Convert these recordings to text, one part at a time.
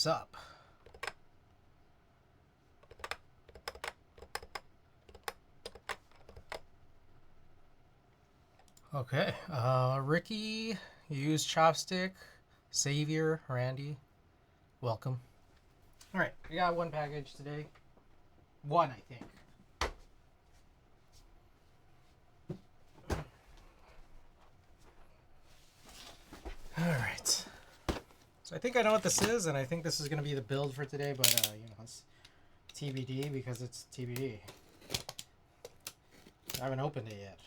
what's up. Okay, Ricky, you use chopstick. Savior, Randy, welcome. All right, we got one package today. One, I think. All right. So I think I know what this is, and I think this is going to be the build for today, but you know, it's TBD because it's TBD. I haven't opened it yet.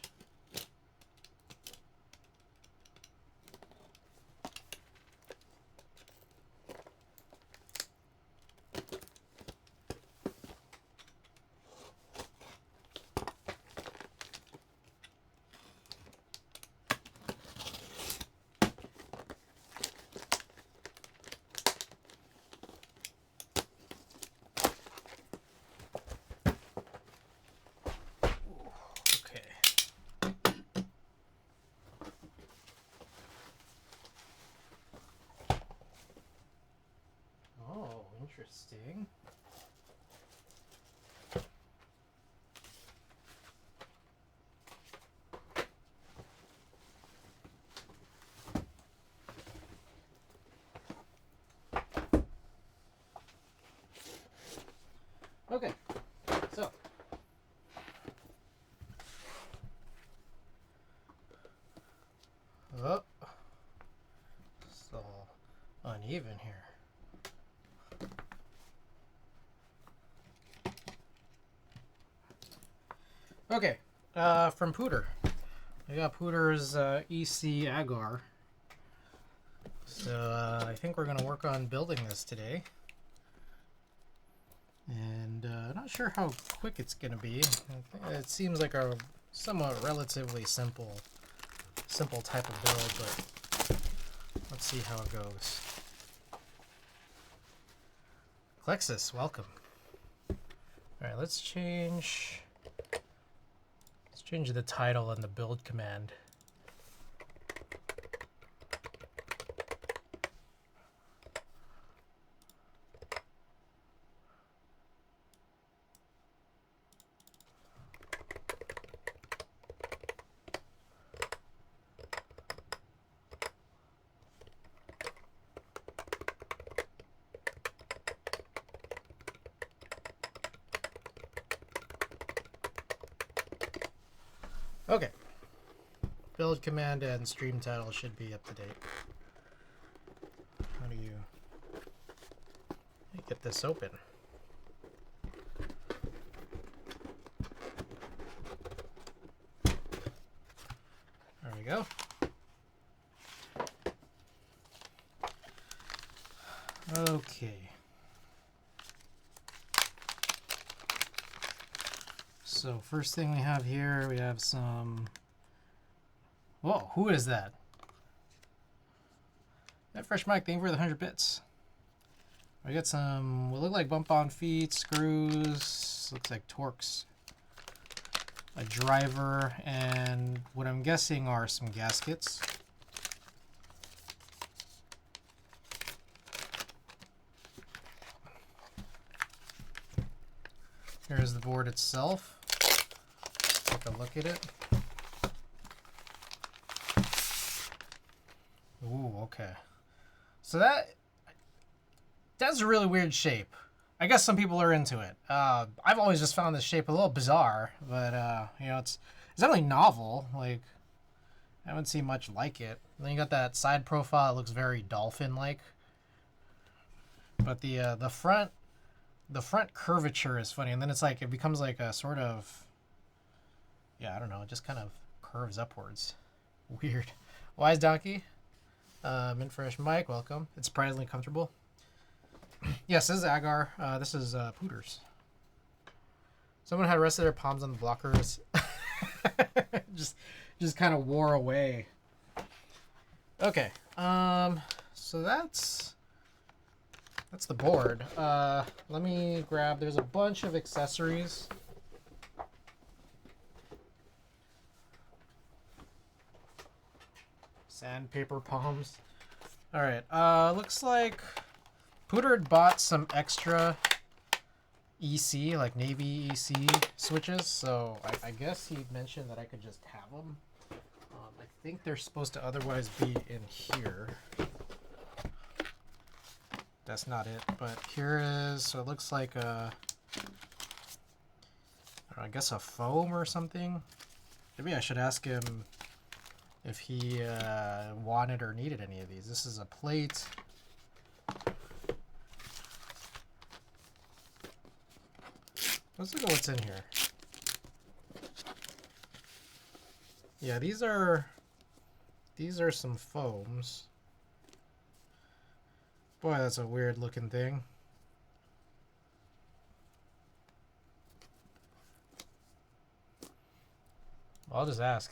Interesting. Okay, so oh, it's all uneven here. Okay, from Pooter. I got Pooter's EC agar. So I think we're going to work on building this today. And I'm not sure how quick it's going to be. It seems like a somewhat relatively simple type of build, but let's see how it goes. Klexus, welcome. Alright, let's change the title and the build command. Okay. Build command and stream title should be up to date. How do you get this open? There we go. Okay. So first thing we have here, we have some... Whoa, who is that? That Fresh Mike, thank you for the 100 bits. I got some, what look like bump-on feet, screws, looks like Torx, a driver, and what I'm guessing are some gaskets. Here's the board itself. Take a look at it. Ooh, okay. So that's a really weird shape. I guess some people are into it. I've always just found this shape a little bizarre, but you know, it's definitely novel. Like, I haven't seen much like it. And then you got that side profile. It looks very dolphin-like. But the front curvature is funny, and then it's like it becomes like a sort of, yeah, I don't know, it just kind of curves upwards. Weird. Wise Donkey, Mint Fresh Mike, welcome. It's surprisingly comfortable. Yes, this is agar. This is Pooters. Someone had rested their palms on the blockers. just kind of wore away. Okay. So that's the board. Let me grab, there's a bunch of accessories. Sandpaper palms. All right. Looks like Pooter had bought some extra EC, like Navy EC switches, so I guess he mentioned that I could just have them. I think they're supposed to otherwise be in here. That's not it, but here is, so it looks like a, I guess a foam or something. Maybe I should ask him if he wanted or needed any of these. This is a plate. Let's look at what's in here. Yeah, these are some foams. Boy, that's a weird looking thing. I'll just ask.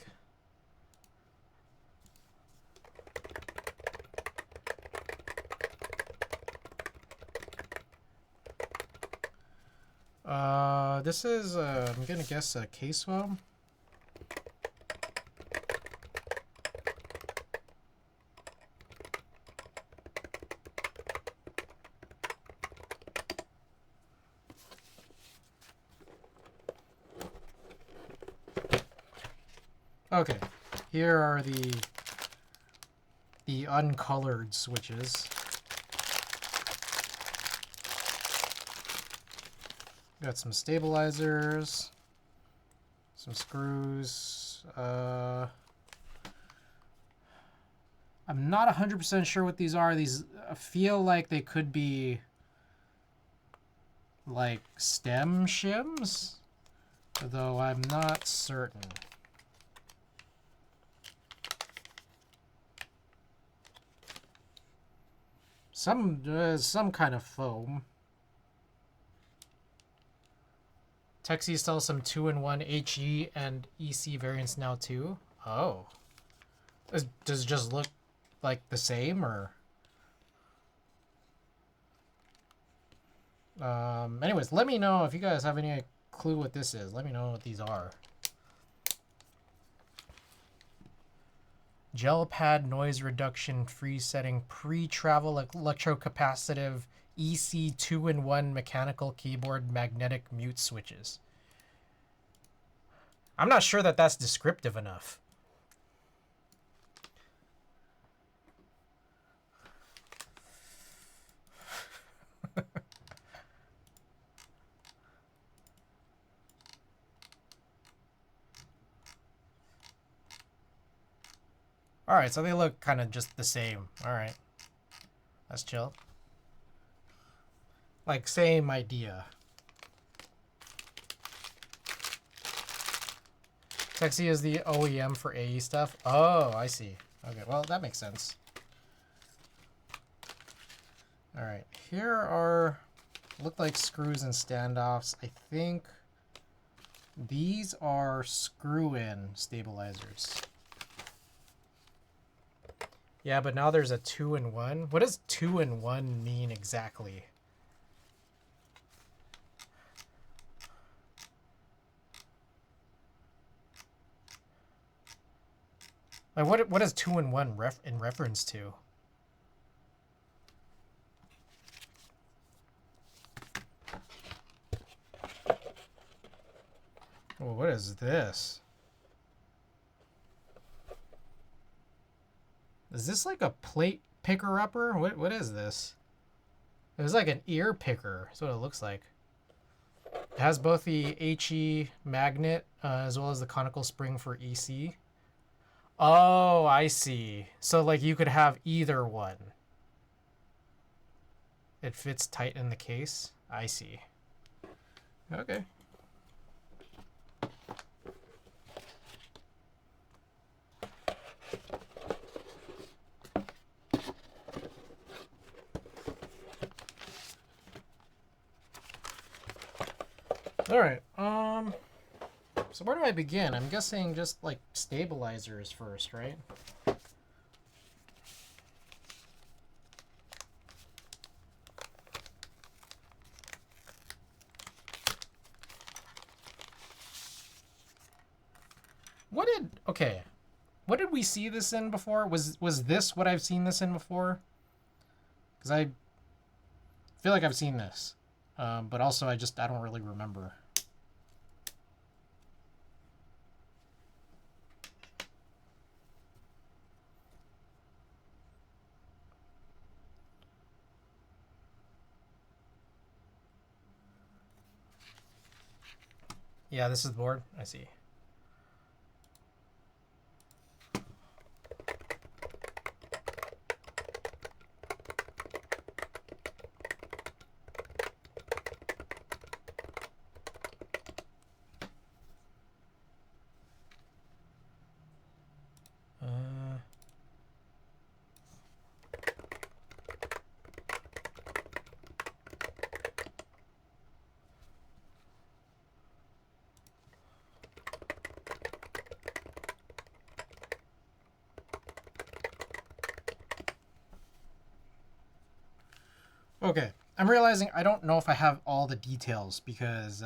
This is, I'm gonna guess a case foam. Okay, here are the uncolored switches. Got some stabilizers, some screws. I'm not 100% sure what these are. These feel like they could be like stem shims, though I'm not certain. Some kind of foam. Texie sells some 2-in-1 HE and EC variants now too. Oh, does it just look like the same, or? Anyways, let me know if you guys have any clue what this is. Let me know what these are. Gel pad noise reduction free setting pre-travel electrocapacitive EC 2-in-1 mechanical keyboard magnetic mute switches. I'm not sure that that's descriptive enough. Alright, so they look kind of just the same. Alright. That's chill. Like, same idea. Texie is the OEM for AE stuff. Oh, I see. Okay, well, that makes sense. Alright, here are, look like screws and standoffs. I think these are screw-in stabilizers. Yeah, but now there's a 2-in-1. What does 2-in-1 mean exactly? Like, what is 2-in-1 in reference to? Oh, what is this? Is this like a plate picker-upper? What is this? It's like an ear picker. That's what it looks like. It has both the HE magnet as well as the conical spring for EC. Oh, I see. So like you could have either one. It fits tight in the case. I see. Okay. All right. So where do I begin? I'm guessing just like stabilizers first, right? Okay. What did we see this in before? Was this what I've seen this in before? Because I feel like I've seen this, but also I don't really remember. Yeah, this is the board. I see. Okay, I'm realizing I don't know if I have all the details because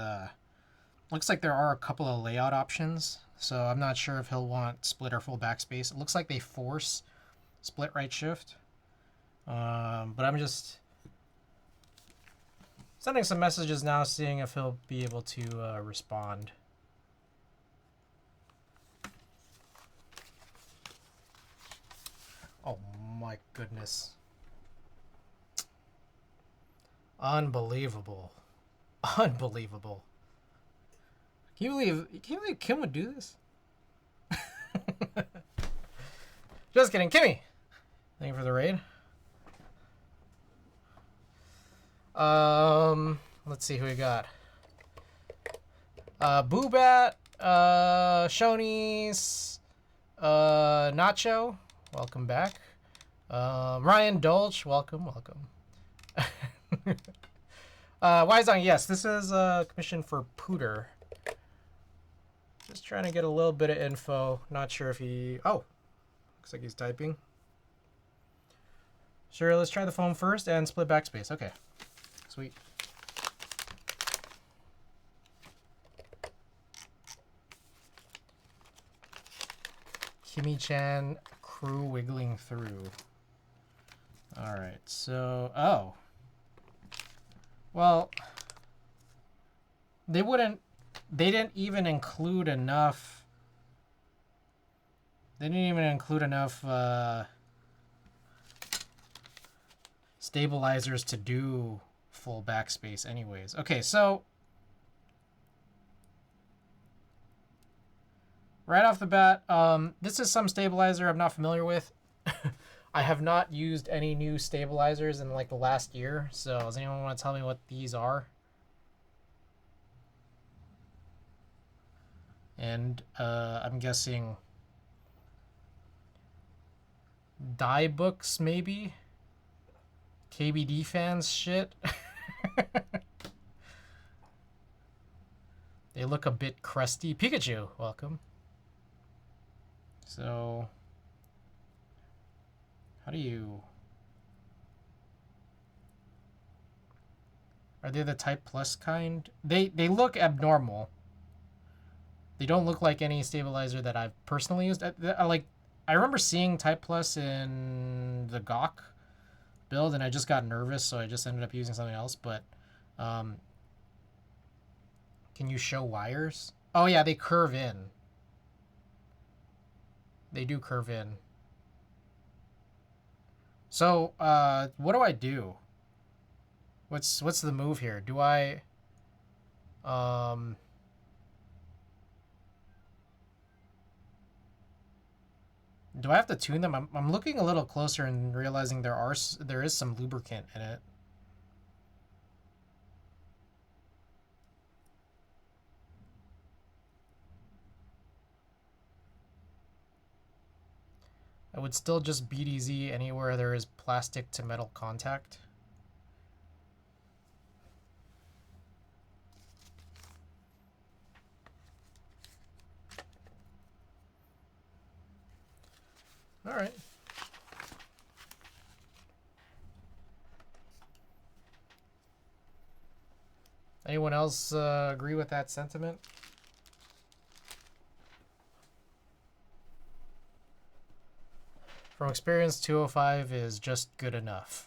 looks like there are a couple of layout options. So I'm not sure if he'll want split or full backspace. It looks like they force split right shift. But I'm just sending some messages now, seeing if he'll be able to respond. Oh my goodness. Unbelievable. Unbelievable. Can you believe Kim would do this? Just kidding, Kimmy. Thank you for the raid. Let's see who we got. Boobat, Shoney's, Nacho, welcome back. Ryan Dolch, welcome. Wizong, yes, this is a commission for Pooter. Just trying to get a little bit of info. Not sure if he... Oh, looks like he's typing. Sure, let's try the phone first and split backspace. Okay, sweet. Kimmy-chan crew wiggling through. All right, so... Oh. Well, they didn't even include enough. They didn't even include enough stabilizers to do full backspace anyways. Okay, so right off the bat, this is some stabilizer I'm not familiar with. I have not used any new stabilizers in like the last year, so does anyone want to tell me what these are? And I'm guessing die books, maybe? KBD fans shit? They look a bit crusty. Pikachu, welcome. So, how do you... Are they the Type Plus kind? They look abnormal. They don't look like any stabilizer that I've personally used. I remember seeing Type Plus in the Gawk build, and I just got nervous, so I just ended up using something else. But can you show wires? Oh yeah, they curve in. They do curve in. So what do I do? What's the move here? Do I do I have to tune them? I'm looking a little closer and realizing there is some lubricant in it. I would still just BDZ anywhere there is plastic to metal contact. All right. Anyone else agree with that sentiment? From experience, 205 is just good enough.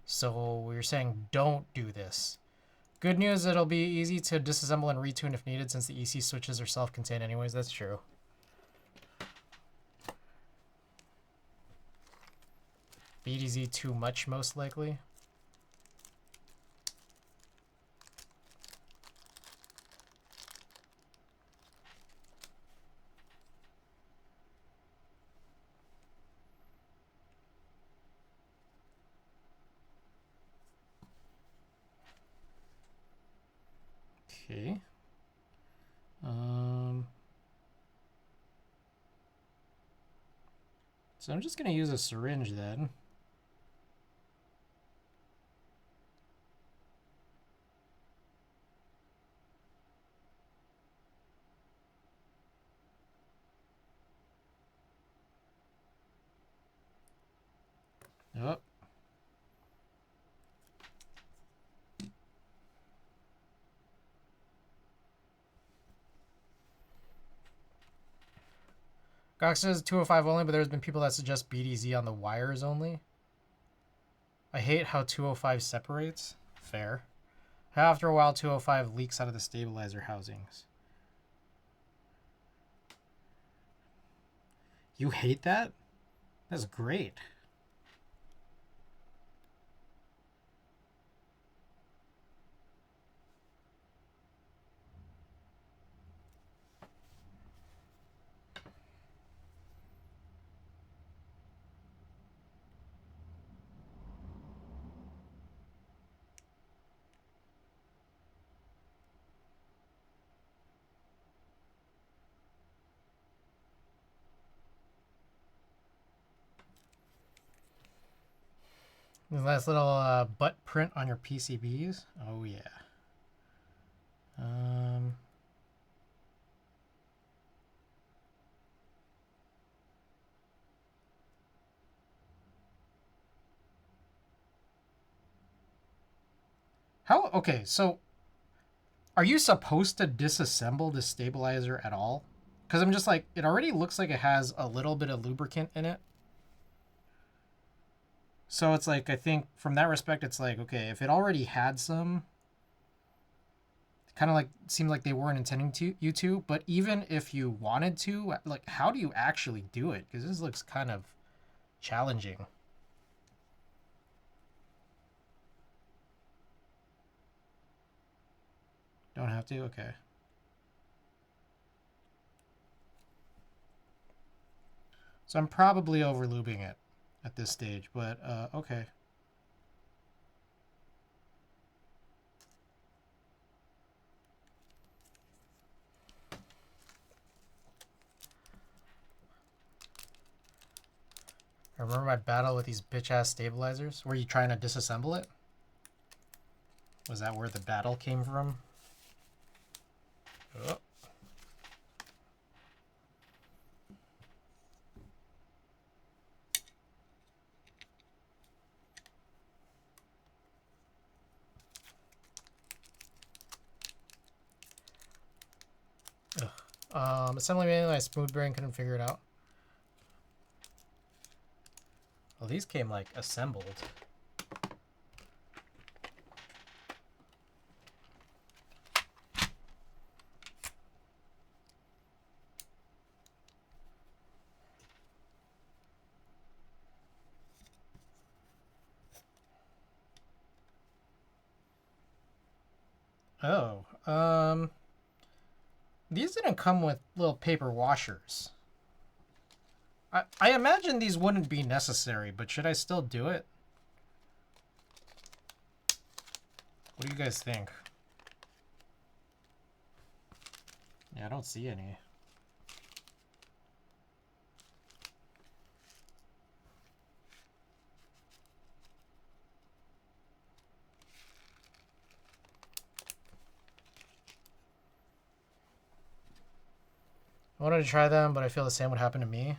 So we're saying don't do this. Good news, it'll be easy to disassemble and retune if needed since the EC switches are self-contained anyways. That's true. BDZ too much, most likely. Okay. So I'm just gonna use a syringe then. Oh. Gox says 205 only, but there's been people that suggest BDZ on the wires only. I hate how 205 separates. Fair. After a while, 205 leaks out of the stabilizer housings. You hate that? That's great. Nice little butt print on your PCBs. Oh yeah. How? Okay, so are you supposed to disassemble the stabilizer at all? Because I'm just like, it already looks like it has a little bit of lubricant in it. So it's like, I think from that respect, it's like, okay, if it already had some, kind of like seemed like they weren't intending to you to, but even if you wanted to, like, how do you actually do it? Because this looks kind of challenging. Don't have to? Okay. So I'm probably overlubing it at this stage, but okay. I remember my battle with these bitch-ass stabilizers. Were you trying to disassemble it? Was that where the battle came from? Oh. Assembly manual, my smooth brain couldn't figure it out. Well, these came like assembled. Oh, these didn't come with little paper washers. I imagine these wouldn't be necessary, but should I still do it? What do you guys think? Yeah, I don't see any. I wanted to try them, but I feel the same would happen to me.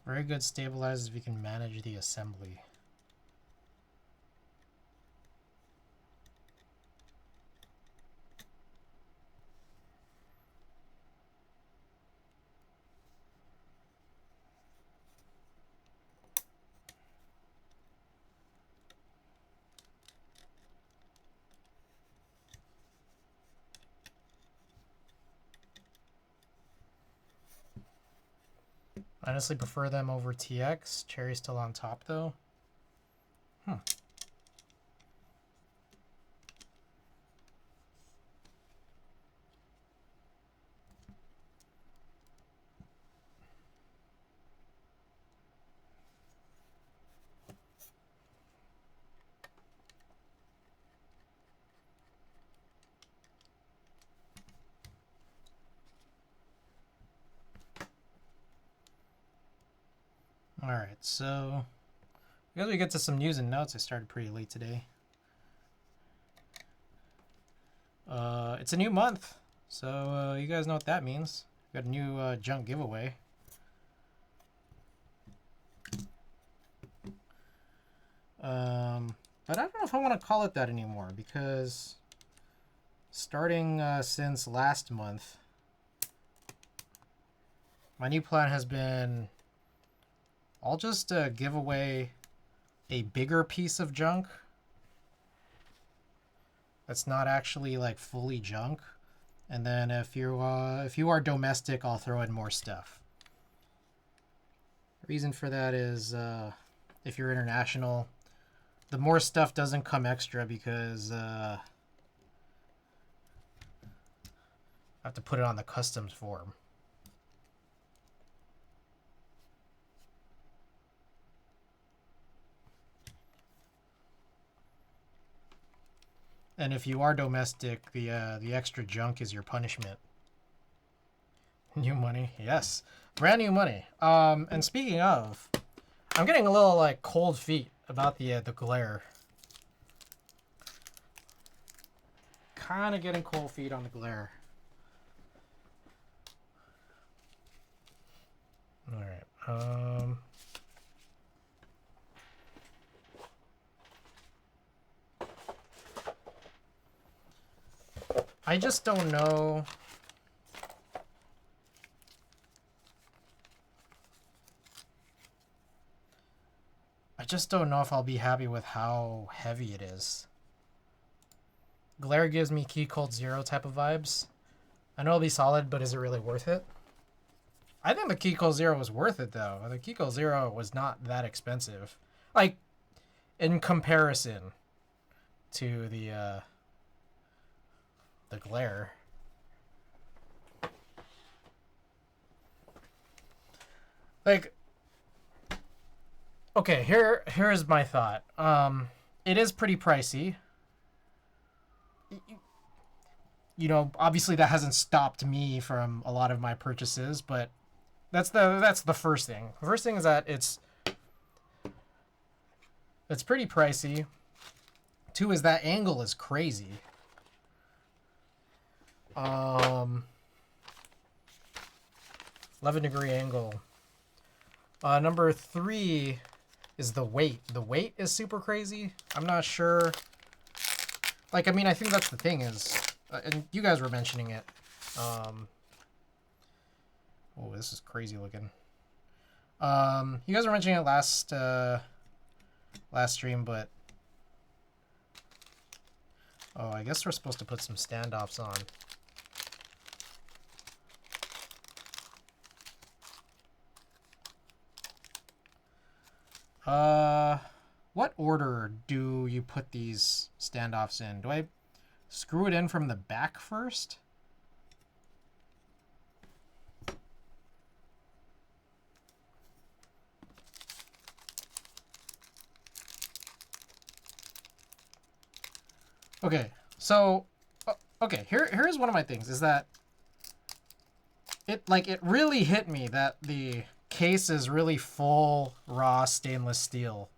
Very good stabilizers if you can manage the assembly. honestly prefer them over TX. Cherry still on top though. Alright, so I guess we get to some news and notes. I started pretty late today. It's a new month, so you guys know what that means. Got a new junk giveaway. But I don't know if I want to call it that anymore, because starting since last month, my new plan has been I'll just give away a bigger piece of junk that's not actually like fully junk, and then if you are domestic, I'll throw in more stuff. The reason for that is if you're international, the more stuff doesn't come extra because I have to put it on the customs form. And if you are domestic, the extra junk is your punishment. New money, yes, brand new money. And speaking of, I'm getting a little like cold feet about the glare. Kind of getting cold feet on the glare. All right. I just don't know. I just don't know if I'll be happy with how heavy it is. Glare gives me Key Cold Zero type of vibes. I know it'll be solid, but is it really worth it? I think the Key Cold Zero was worth it, though. The Key Cold Zero was not that expensive. Like, in comparison to the glare. Like, okay, here's my thought. It is pretty pricey. You know, obviously that hasn't stopped me from a lot of my purchases, but that's the first thing. The first thing is that it's pretty pricey. Two is that angle is crazy. 11-degree angle. Number 3 is the weight. The weight is super crazy. I'm not sure. Like, I mean, I think that's the thing is, and you guys were mentioning it. Oh, this is crazy looking. You guys were mentioning it last stream, but oh, I guess we're supposed to put some standoffs on. What order do you put these standoffs in? Do I screw it in from the back first? Okay, so okay, here's one of my things is that it really hit me that the case is really full raw stainless steel.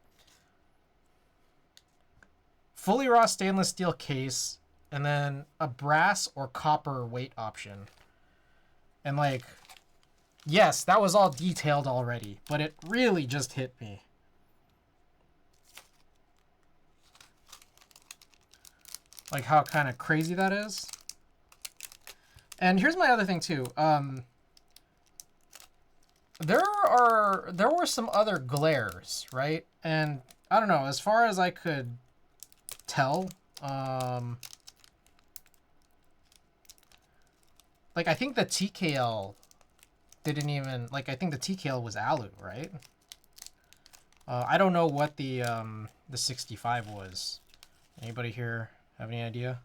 Fully raw stainless steel case, and then a brass or copper weight option. And like, yes, that was all detailed already, but it really just hit me. Like how kind of crazy that is. And here's my other thing too. There were some other glares, right? And I don't know, as far as I could tell, like I think the TKL didn't even, like, I think the TKL was alu, right? I don't know what the 65 was. Anybody here have any idea?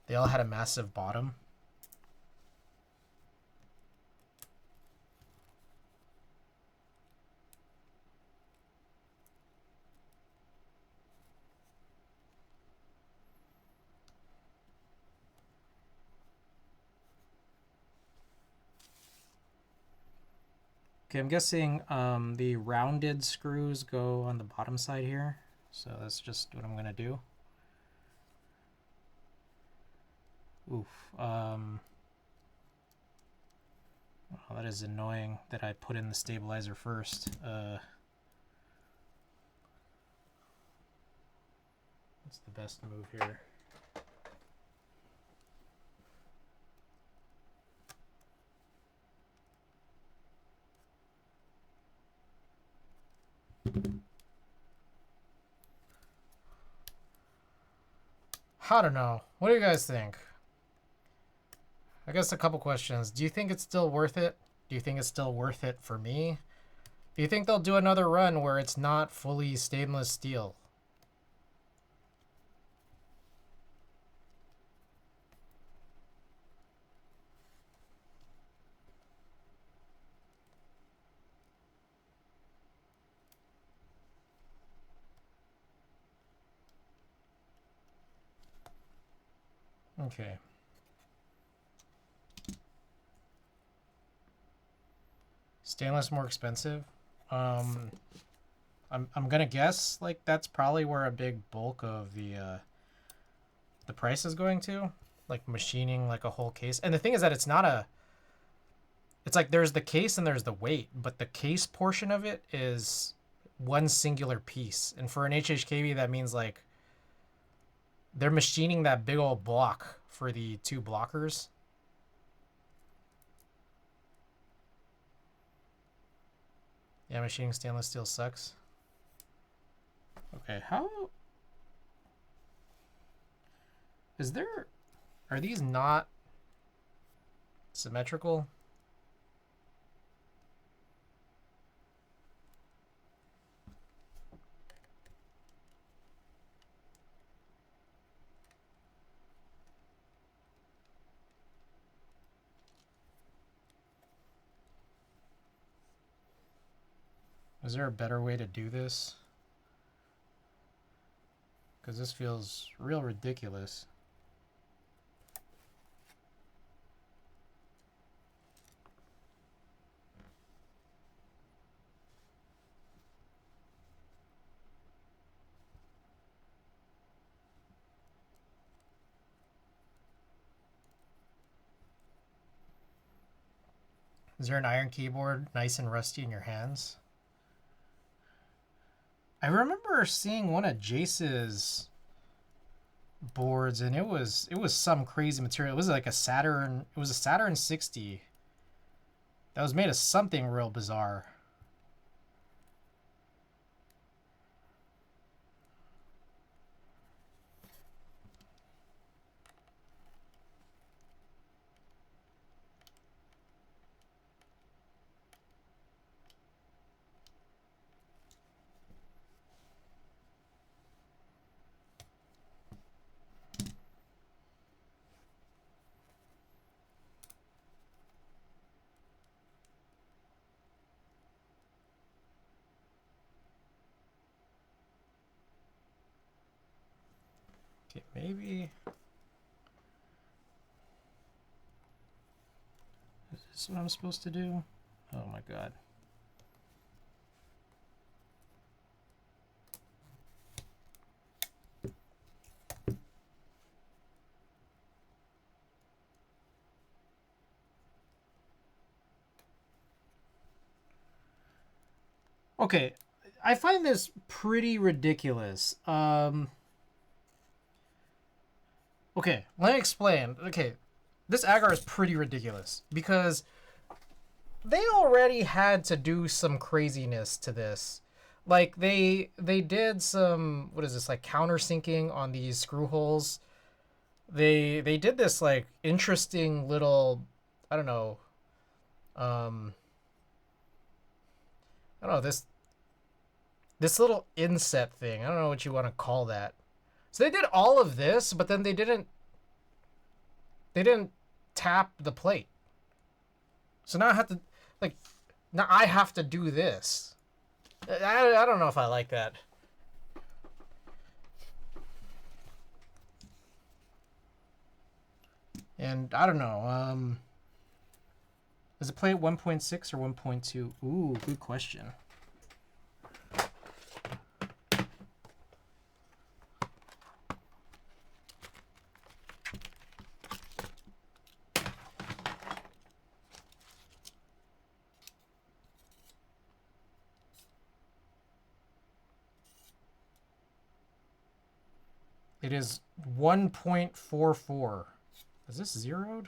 They all had a massive bottom. Okay, I'm guessing the rounded screws go on the bottom side here. So that's just what I'm going to do. Oof. Oh, that is annoying that I put in the stabilizer first. What's the best move here? I don't know. What do you guys think? I guess a couple questions. Do you think it's still worth it? Do you think it's still worth it for me? Do you think they'll do another run where it's not fully stainless steel? Okay. Stainless more expensive. I'm gonna guess like that's probably where a big bulk of the price is going to, like machining like a whole case. And the thing is that it's not a. It's like there's the case and there's the weight, but the case portion of it is one singular piece. And for an HHKB, that means like they're machining that big old block for the two blockers. Yeah, machining stainless steel sucks. Okay, how is there? Are these not symmetrical? Is there a better way to do this? Because this feels real ridiculous. Is there an iron keyboard nice and rusty in your hands? I remember seeing one of Jace's boards and it was some crazy material. It was like a Saturn, it was a Saturn 60 that was made of something real bizarre. Okay, maybe. Is this what I'm supposed to do? Oh my god. Okay, I find this pretty ridiculous. Okay, let me explain. Okay, this agar is pretty ridiculous because they already had to do some craziness to this. Like they did some, what is this, like countersinking on these screw holes. They did this like interesting little, I don't know, um I don't know, this little inset thing. I don't know what you want to call that. So they did all of this, but then they didn't tap the plate. So now I have to, like, now I have to do this. I don't know if I like that. And I don't know. Is it plate 1.6 or 1.2? Ooh, good question. It is 1.44. Is this zeroed?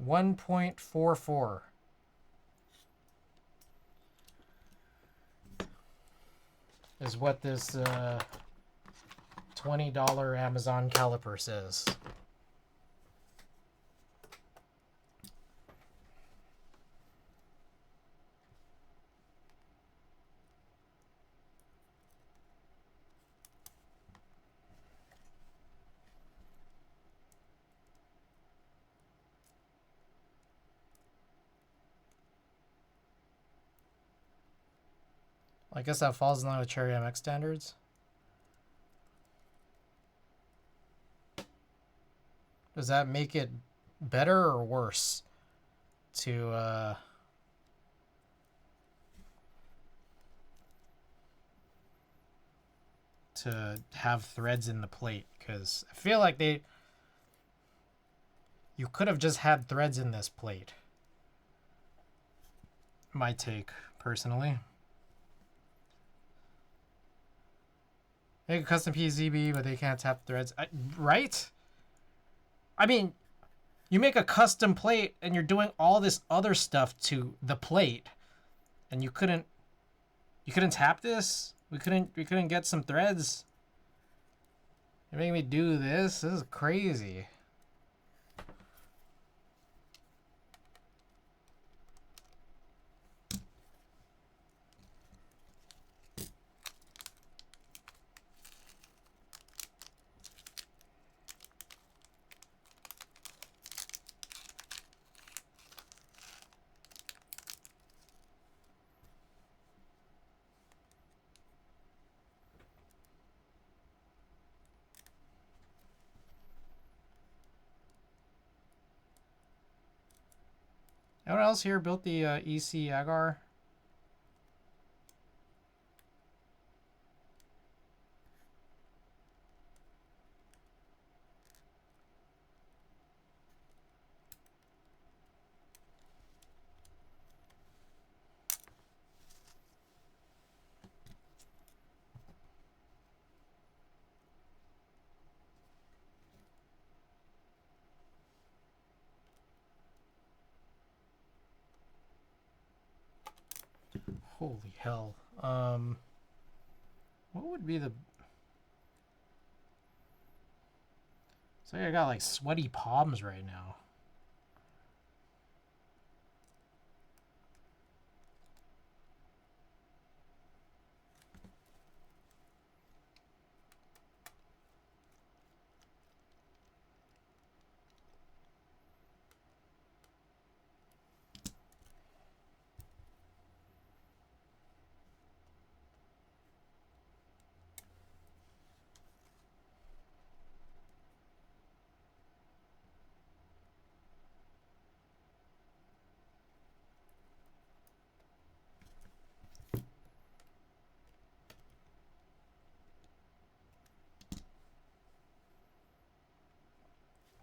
$1.44 is what this $20 Amazon caliper says. I guess that falls in line with Cherry MX standards. Does that make it better or worse to have threads in the plate? Because I feel like you could have just had threads in this plate. My take, personally. Make a custom PCB, but they can't tap threads. Right? I mean, you make a custom plate and you're doing all this other stuff to the plate, and you couldn't tap this? We couldn't get some threads. You're making me do this? This is crazy. Anyone else here built the EC agar? Holy hell. What would be the... So I got like sweaty palms right now.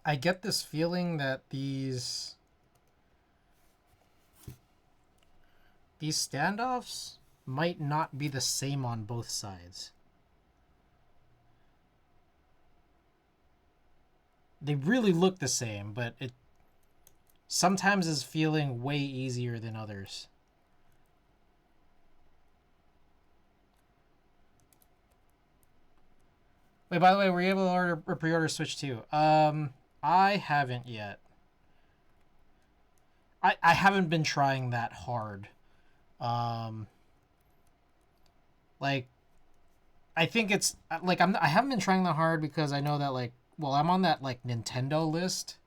I get this feeling that these standoffs might not be the same on both sides. they really look the same, but it sometimes is feeling way easier than others. Wait, by the way, were you able to order or pre-order Switch 2? I haven't yet. I haven't been trying that hard. Like I think it's like I haven't been trying that hard because I know that like well I'm on that like Nintendo list.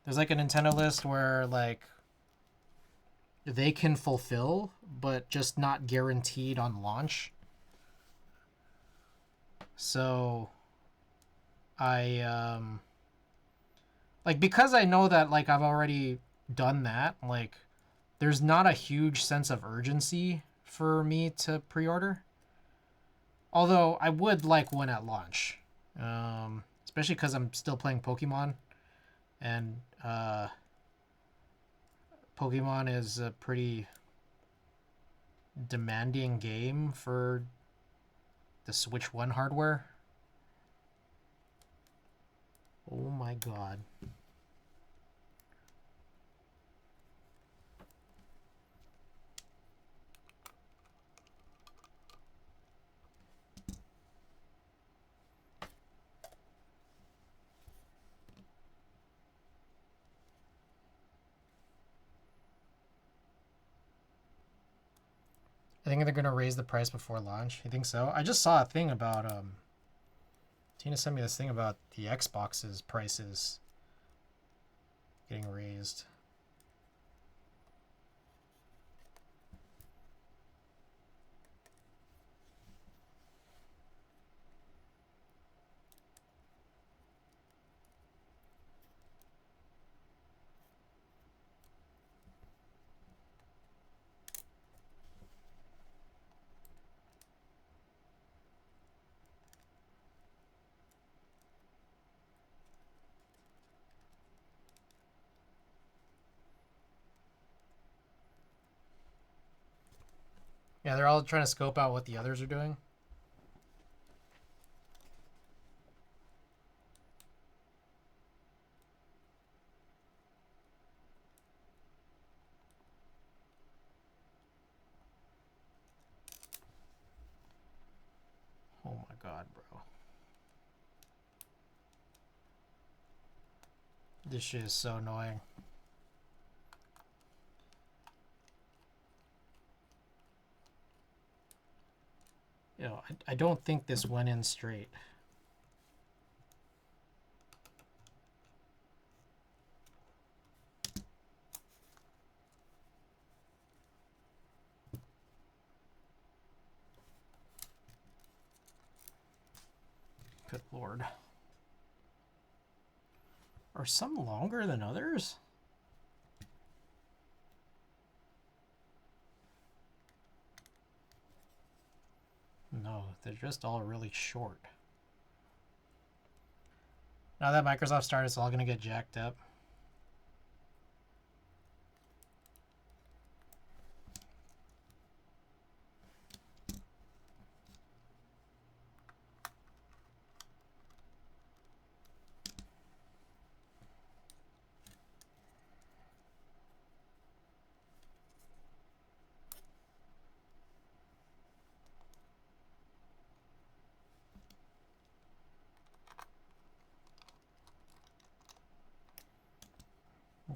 There's like a Nintendo list where like they can fulfill but just not guaranteed on launch. So I like because I know that like I've already done that, like there's not a huge sense of urgency for me to pre-order. Although I would like one at launch, especially because I'm still playing Pokemon, and Pokemon is a pretty demanding game for the Switch 1 hardware. Oh my god. I think they're gonna raise the price before launch. You think so? I just saw a thing about Tina sent me this thing about the Xbox's prices getting raised. Yeah, they're all trying to scope out what the others are doing. Oh my god, bro. This shit is so annoying. You know, I don't think this went in straight. Good lord. Are some longer than others? No, they're just all really short. Now that Microsoft started, it's all going to get jacked up.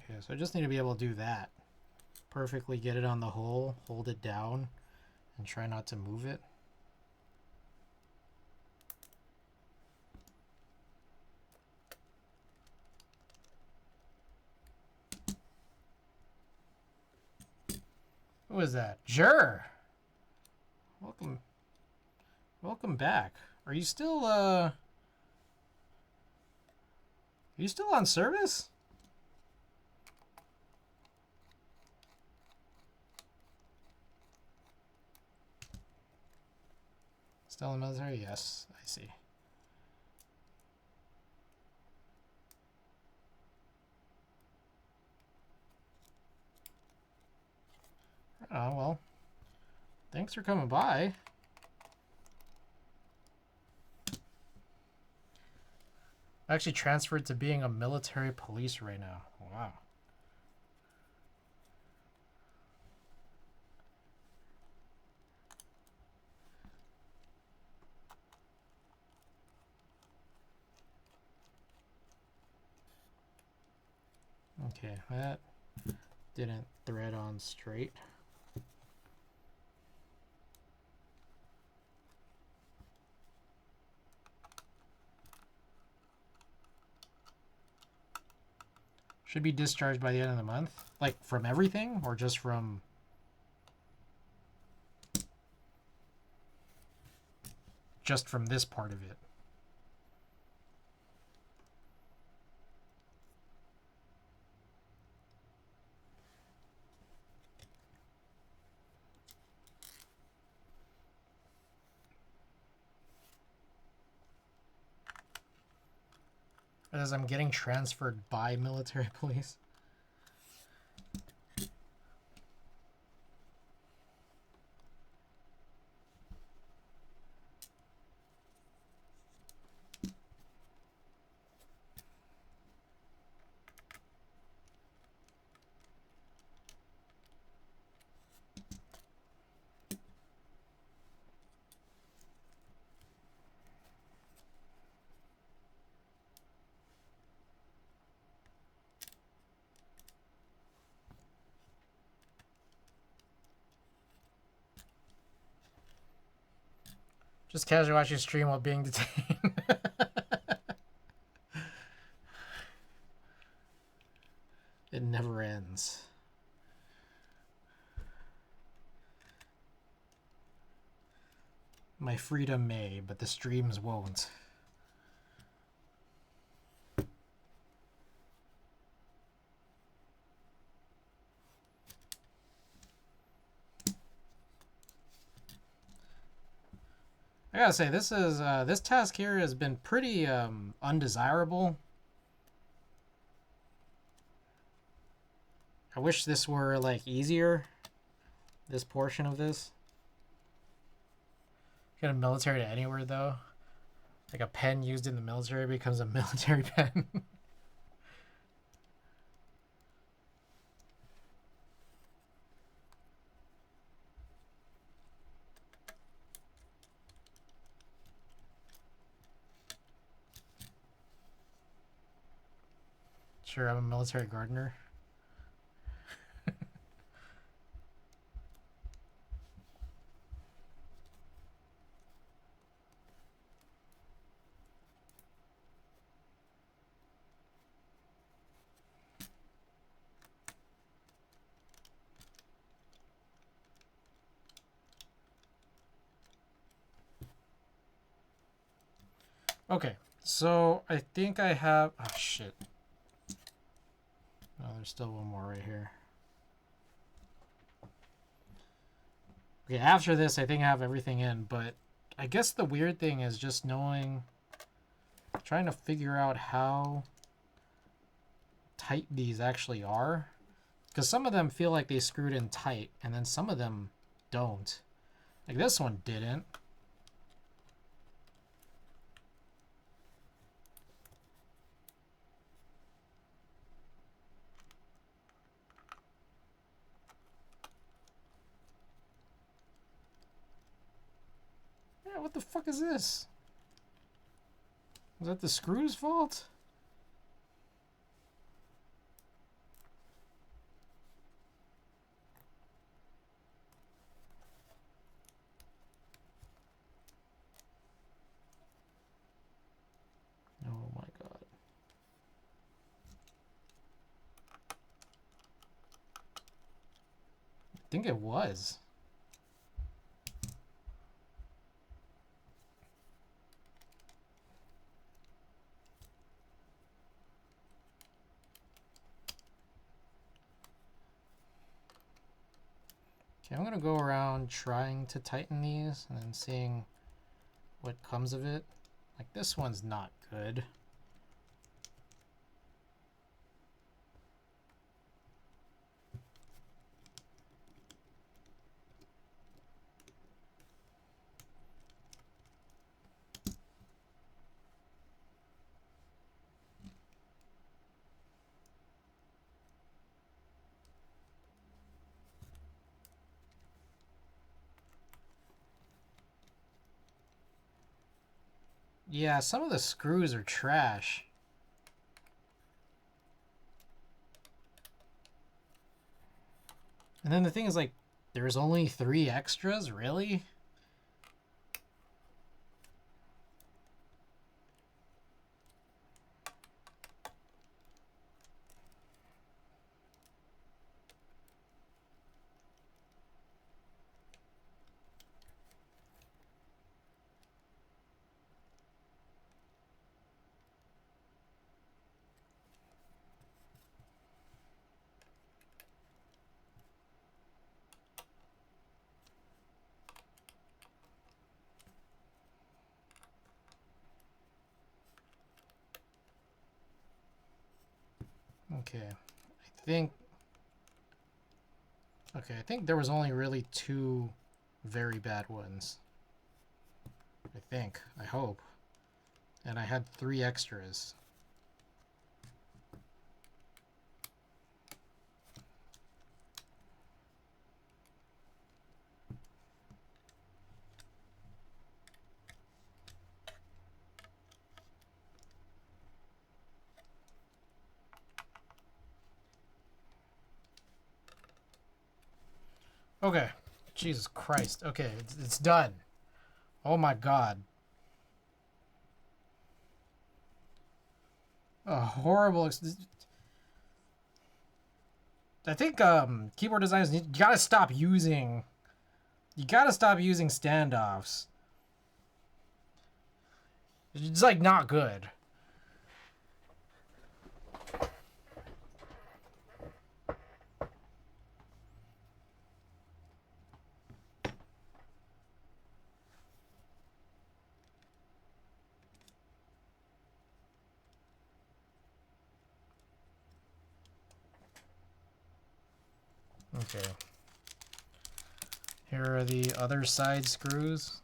Okay, so I just need to be able to do that. Perfectly get it on the hole, hold it down, and try not to move it. Who is that? Jur! Welcome. Welcome back. Are you still on service? Still in the military? Yes, I see. Oh, well. Thanks for coming by. I actually transferred to being a military police right now. Wow. Okay, that didn't thread on straight. Should be discharged by the end of the month? Like, from everything? Or just from... just from this part of it? As I'm getting transferred by military police. Just casually watching stream while being detained. It never ends. My freedom may, but the streams won't. I gotta say, this task here has been pretty undesirable. I wish this were like easier. This portion of this. Get a military to anywhere though. Like a pen used in the military becomes a military pen. Sure, I'm a military gardener. Okay, so I think I have... oh, shit. Oh, there's still one more right here. Okay, after this, I think I have everything in, but I guess the weird thing is just knowing... trying to figure out how tight these actually are. Because some of them feel like they screwed in tight, and then some of them don't. Like this one didn't. Yeah, what the fuck is this? Was that the screw's fault? Oh my god. I think it was. Okay, I'm gonna go around trying to tighten these and then seeing what comes of it. Like this one's not good. Yeah, some of the screws are trash. And then the thing is, like, there's only 3 extras? Really? Okay. I think there was only really 2 very bad ones. I think. I hope. And I had 3 extras. Okay. Jesus Christ. Okay, it's done. Oh my god. A horrible... I think keyboard designers, you gotta stop using... You gotta stop using standoffs. It's like not good. Okay. Here are the other side screws.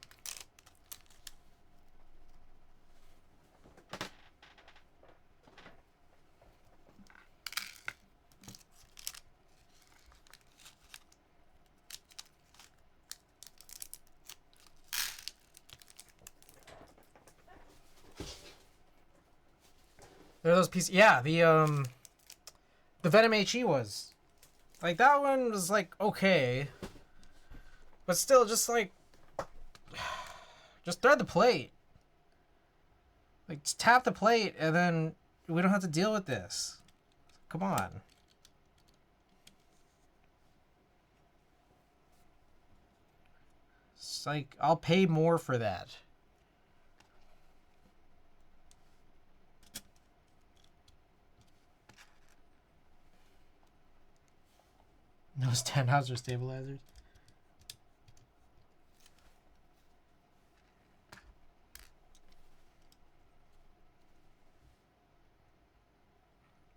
There are those pieces. Yeah, the Venom HE was. Like, that one was, like, okay. But still, just, like... Just thread the plate. Like, just tap the plate, and then we don't have to deal with this. Come on. It's like, I'll pay more for that. No Tannhauser stabilizers.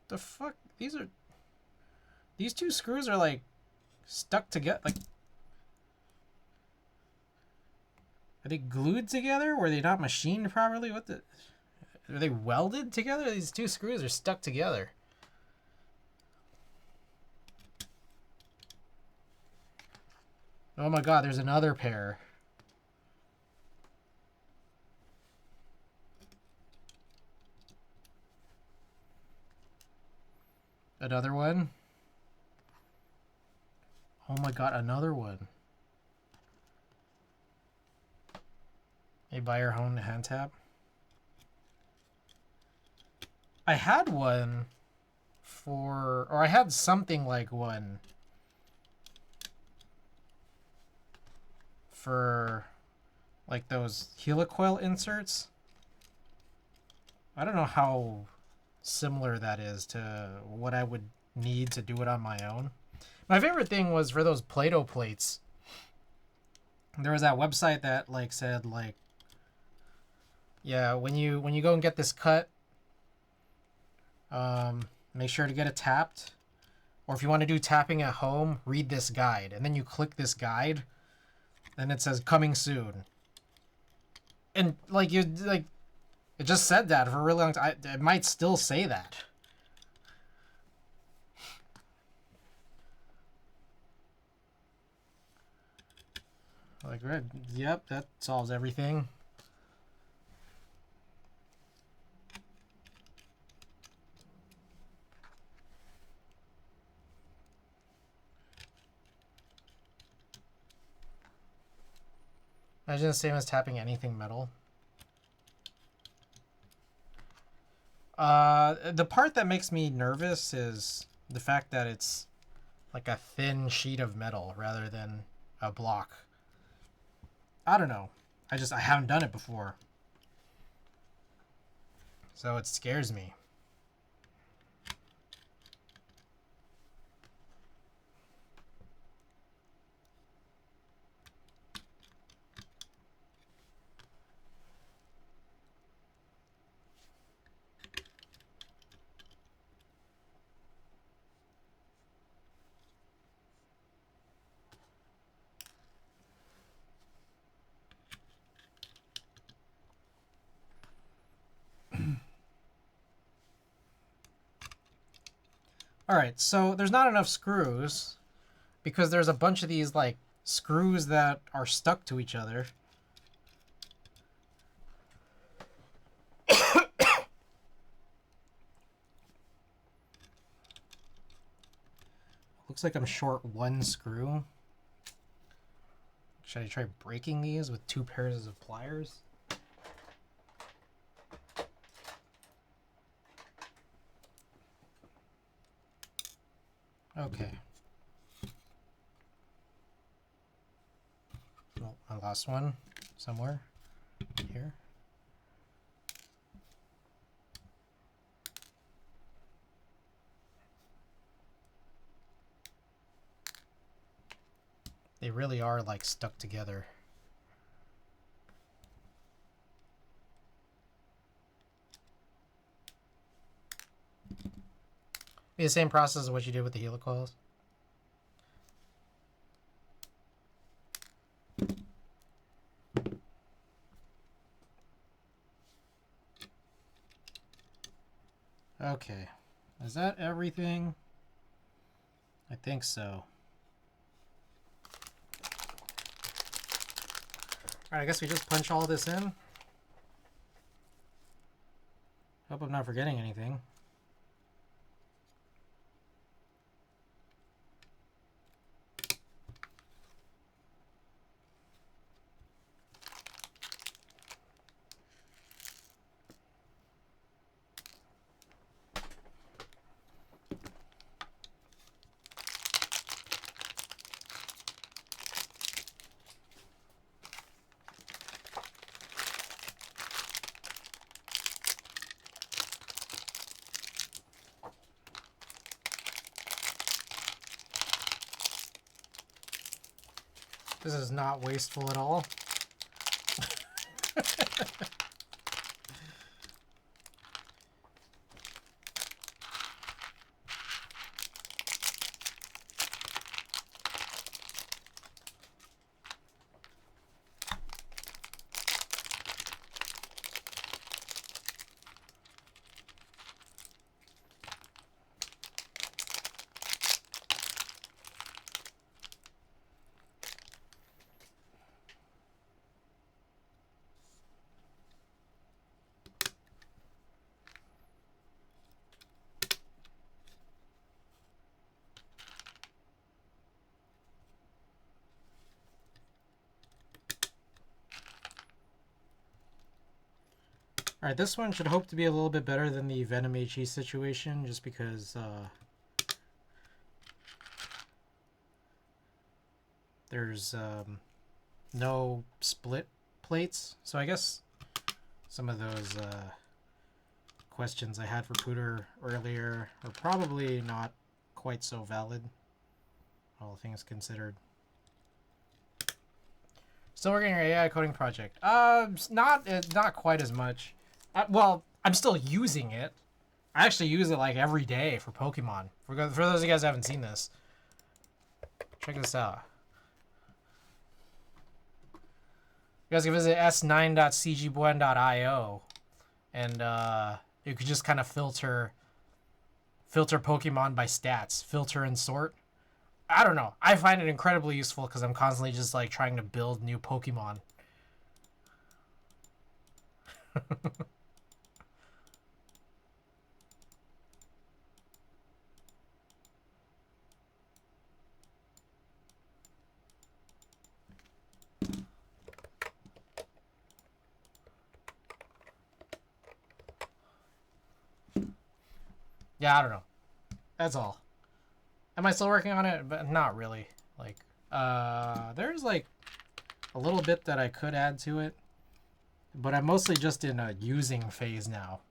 The fuck? These 2 screws are, like, stuck together. Like, are they glued together? Were they not machined properly? What the... Are they welded together? These 2 screws are stuck together. Oh my god, there's another pair. Another one. Oh my god, another one. A buyer home hand tap. I had one for... Or I had something like one for, like, those helicoil inserts. I don't know how similar that is to what I would need to do it on my own. My favorite thing was for those Play-Doh plates. There was that website that, like, said, like, yeah, when you go and get this cut, make sure to get it tapped. Or if you want to do tapping at home, read this guide. And then you click this guide, and it says coming soon. And, like, it just said that for a really long time. It might still say that. Like, yep, that solves everything. Imagine the same as tapping anything metal. The part that makes me nervous is the fact that it's like a thin sheet of metal rather than a block. I don't know. I haven't done it before. So it scares me. Alright, so there's not enough screws because there's a bunch of these like screws that are stuck to each other. Looks like I'm short one screw. Should I try breaking these with 2 pairs of pliers? Okay. Well, I lost one somewhere here. They really are like stuck together. Be the same process as what you did with the helicoils. Okay. Is that everything? I think so. Alright, I guess we just punch all this in. Hope I'm not forgetting anything. This is not wasteful at all. Alright, this one should hope to be a little bit better than the Venom HE situation, just because there's no split plates. So I guess some of those questions I had for Pooter earlier are probably not quite so valid, all things considered. Still working on your AI coding project. Not quite as much. Well, I'm still using it. I actually use it like every day for Pokemon. For those of you guys who haven't seen this, check this out. You guys can visit s9.cgbuen.io, and you could just kind of filter Pokemon by stats, filter and sort. I don't know. I find it incredibly useful because I'm constantly just like trying to build new Pokemon. Yeah, I don't know. That's all. Am I still working on it? But not really. Like, there's like a little bit that I could add to it, but I'm mostly just in a using phase now.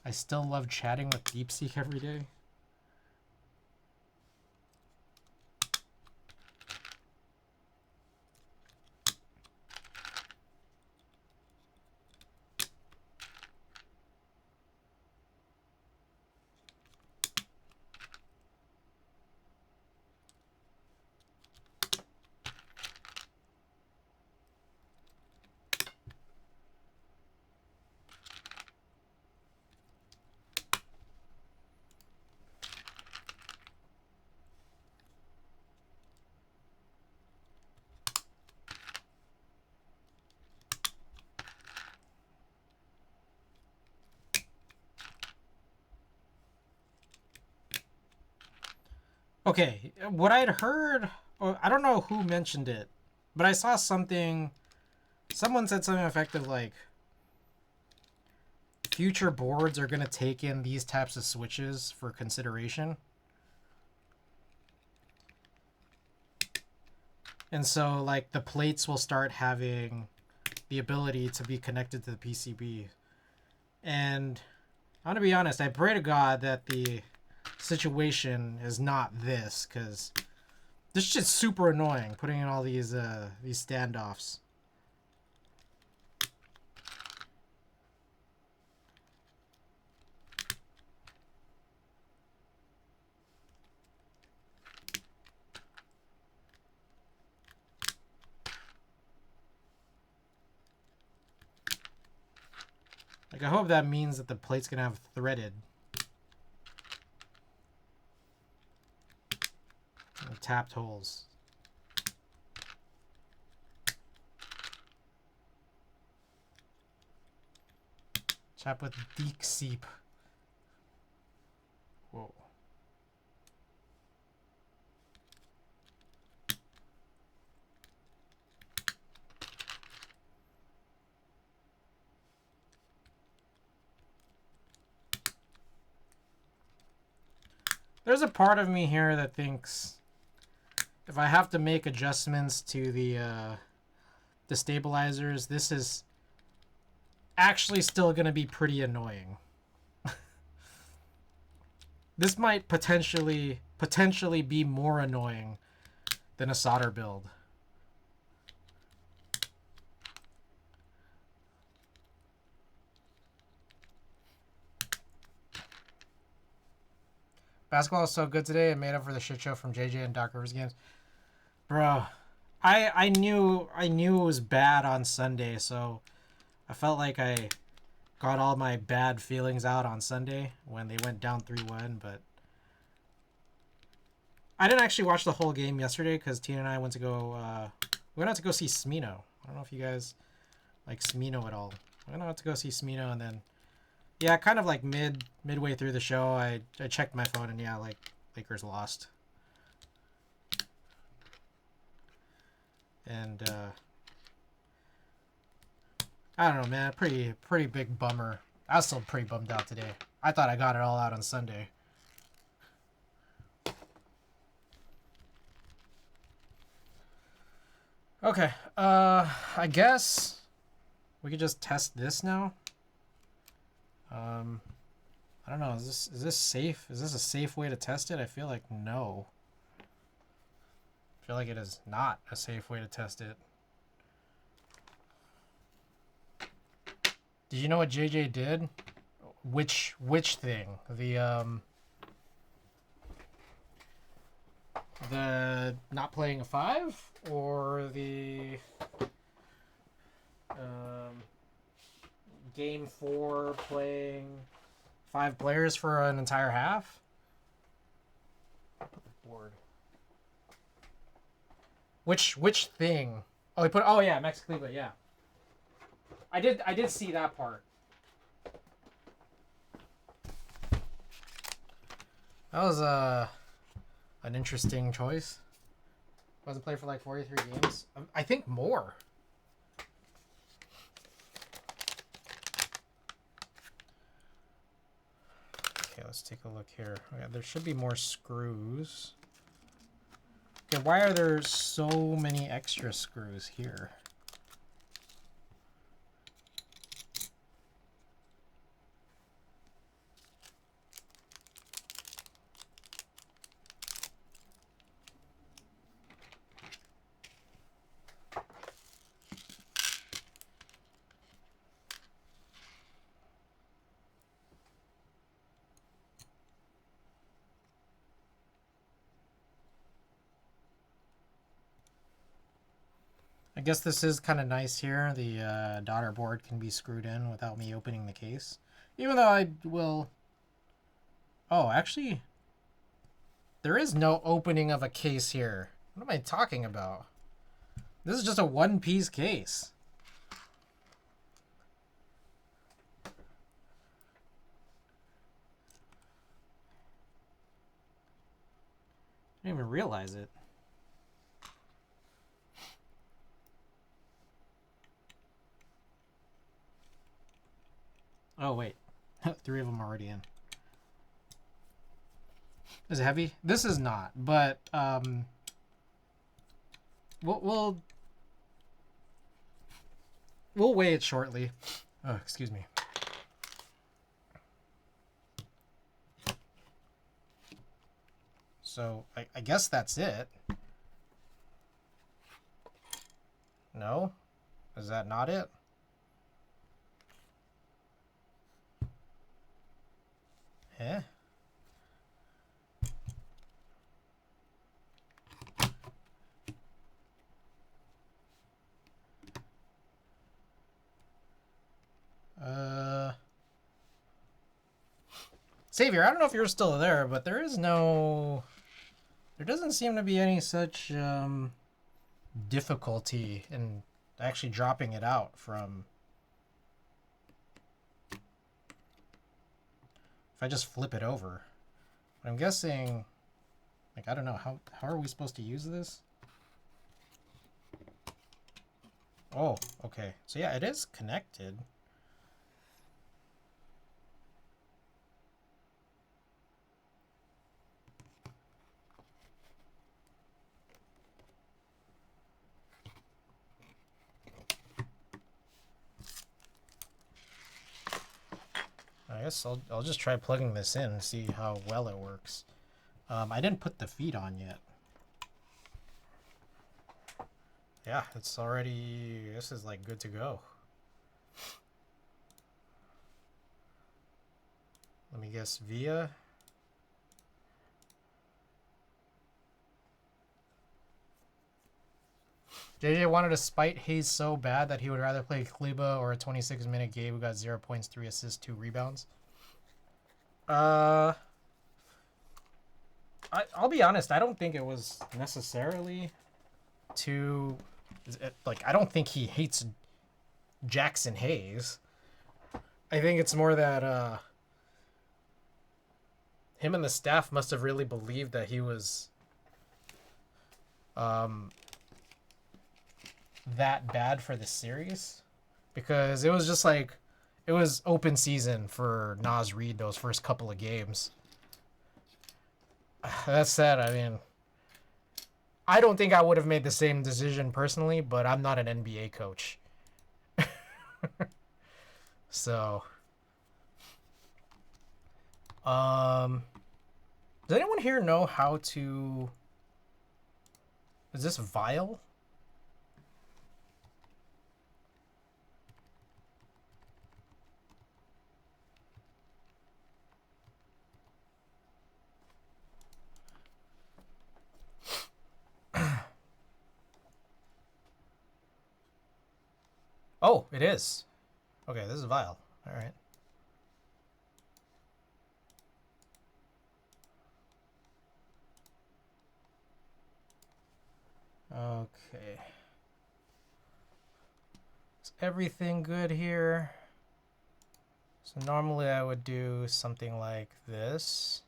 I still love chatting with DeepSeek every day. Okay, what I'd heard, I don't know who mentioned it, but I saw something, someone said something effective like, future boards are going to take in these types of switches for consideration. And so, like, the plates will start having the ability to be connected to the PCB. And I'm going to be honest, I pray to God that the situation is not this, because this shit's super annoying, putting in all these standoffs. Like, I hope that means that the plate's gonna have threaded and tapped holes. Chap with DeepSeek. Whoa. There's a part of me here that thinks if I have to make adjustments to the stabilizers, this is actually still going to be pretty annoying. This might potentially be more annoying than a solder build. Basketball is so good today. It made up for the shit show from JJ and Doc Rivers games. Bro, I knew it was bad on Sunday, so I felt like I got all my bad feelings out on Sunday when they went down 3-1, but I didn't actually watch the whole game yesterday because Tina and I went to go we went out to go see Smino. I don't know if you guys like Smino at all. We went out to go see Smino, and then yeah, kind of like midway through the show, I checked my phone, and yeah, like Lakers lost. And I don't know, man, pretty big bummer. I was still pretty bummed out today. I thought I got it all out on Sunday. Okay, I guess we could just test this now. I don't know. Is this safe? Is this a safe way to test it? I feel like no. I feel like it is not a safe way to test it. Did you know what JJ did? Which thing? The not playing a 5 or the game 4 playing 5 players for an entire half? Board. Which thing? Oh, he put. Oh yeah, Max Kleber. Yeah. I did see that part. That was an interesting choice. Wasn't played for like 43 games. I think more. let's take a look here. Okay, there should be more screws. Okay, why are there so many extra screws here? I guess this is kind of nice here. The daughter board can be screwed in without me opening the case. Even though I will... Oh, actually, there is no opening of a case here. What am I talking about? This is just a one-piece case. I didn't even realize it. Oh, wait. 3 of them already in. Is it heavy? This is not, but we'll weigh it shortly. Oh, excuse me. So I guess that's it. No? Is that not it? Eh? Savior, I don't know if you're still there, but there doesn't seem to be any such difficulty in actually dropping it out from... If I just flip it over. But I'm guessing, like, I don't know, how are we supposed to use this? Oh, okay. So yeah, it is connected. I guess I'll just try plugging this in and see how well it works. I didn't put the feet on yet. Yeah, it's already... This is like good to go. Let me guess, via... JJ wanted to spite Hayes so bad that he would rather play Kleba or a 26-minute Gabe who got 0 points, 3 assists, 2 rebounds. I'll be honest, I don't think it was necessarily to... Like, I don't think he hates Jackson Hayes. I think it's more that him and the staff must have really believed that he was that bad for the series, because it was just like, it was open season for Naz Reid those first couple of games. That said, I mean, I don't think I would have made the same decision personally, but I'm not an NBA coach. So, does anyone here know how to... Is this vial? Oh, it is. Okay, this is vial. All right. Okay. Is everything good here? So normally I would do something like this.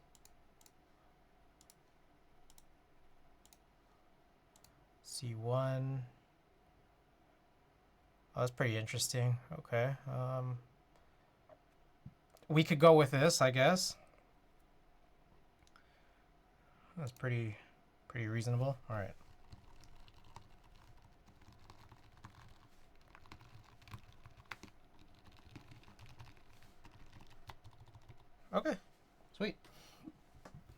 C1. Oh, that's pretty interesting. Okay. We could go with this, I guess. That's pretty reasonable. All right. Okay, sweet.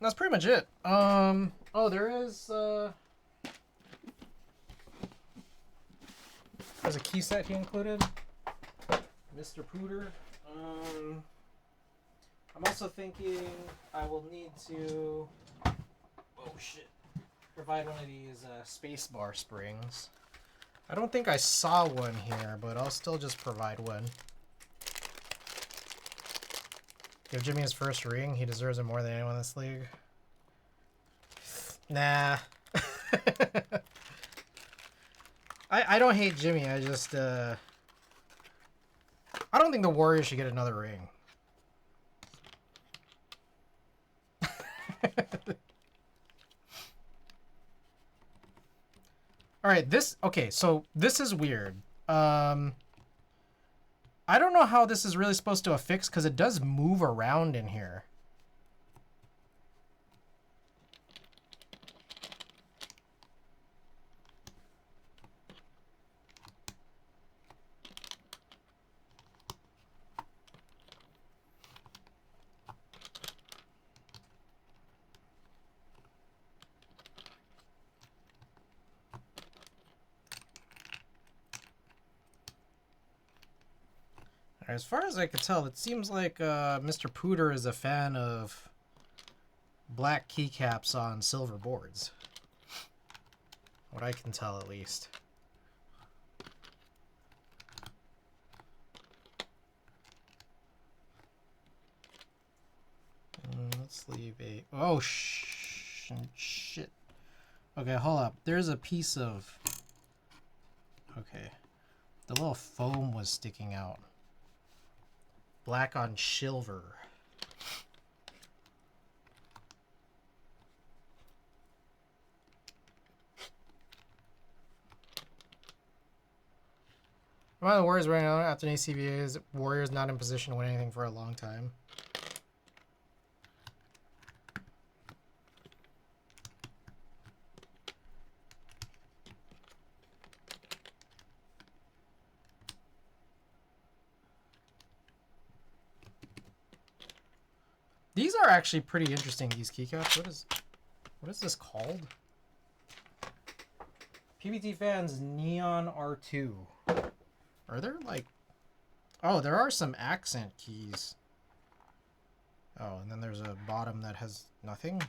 That's pretty much it. Oh, there's a key set he included, Mr. Pooter. I'm also thinking I will need to, oh shit, provide one of these space bar springs. I don't think I saw one here, but I'll still just provide one. Give Jimmy his first ring. He deserves it more than anyone in this league. Nah. I don't hate Jimmy. I just I don't think the Warriors should get another ring. All right, okay, so this is weird. I don't know how this is really supposed to affix because it does move around in here. As far as I could tell, it seems like Mr. Pooter is a fan of black keycaps on silver boards. What I can tell, at least. Let's leave a... Oh, shit. Okay, hold up. There's a piece of... Okay. The little foam was sticking out. Black on silver. One of the Warriors running out after an ACBA is Warriors not in position to win anything for a long time. These are actually pretty interesting, these keycaps. What is this called? PBT fans Neon R2. Are there like... Oh, there are some accent keys. Oh, and then there's a bottom that has nothing.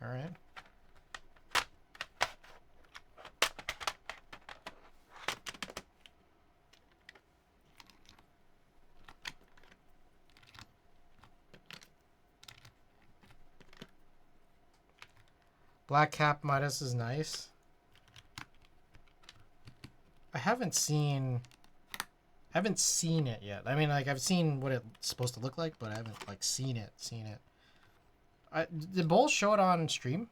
All right. Black cap Midas is nice. I haven't seen it yet. I mean, like, I've seen what it's supposed to look like, but I haven't, like, seen it. Did Bull show it on stream?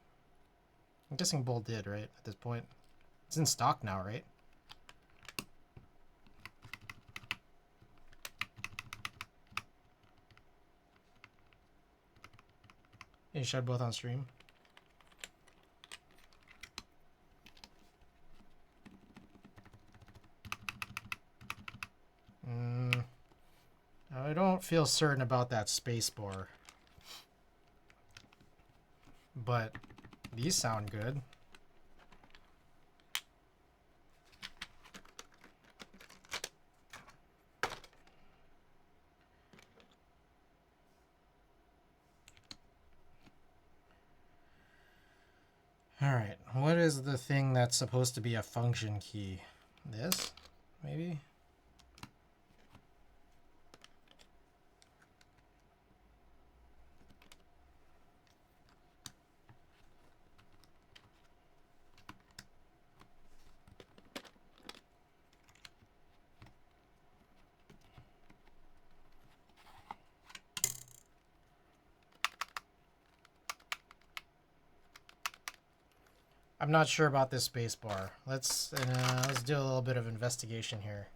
I'm guessing Bull did, right, at this point. It's in stock now, right? You showed both on stream? I don't feel certain about that space bar. But these sound good. Alright, what is the thing that's supposed to be a function key? This? Maybe? I'm not sure about this space bar. Let's do a little bit of investigation here.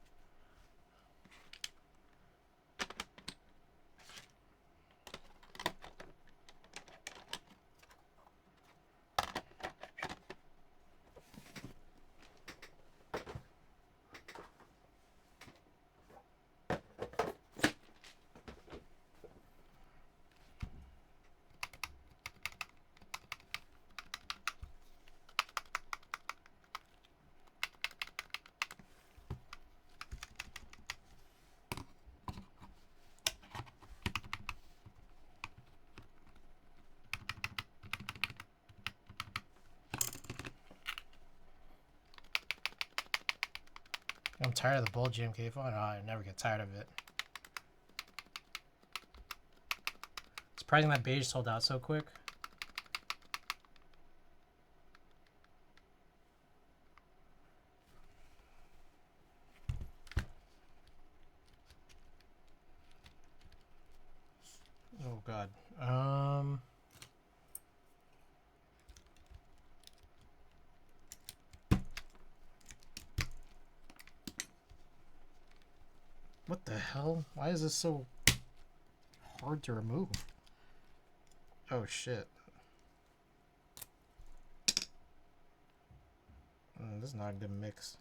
I'm tired of the bull GMK font. Oh, I never get tired of it. Surprising that beige sold out so quick. Oh god. What the hell? Why is this so hard to remove? Oh shit. This is not a good mix.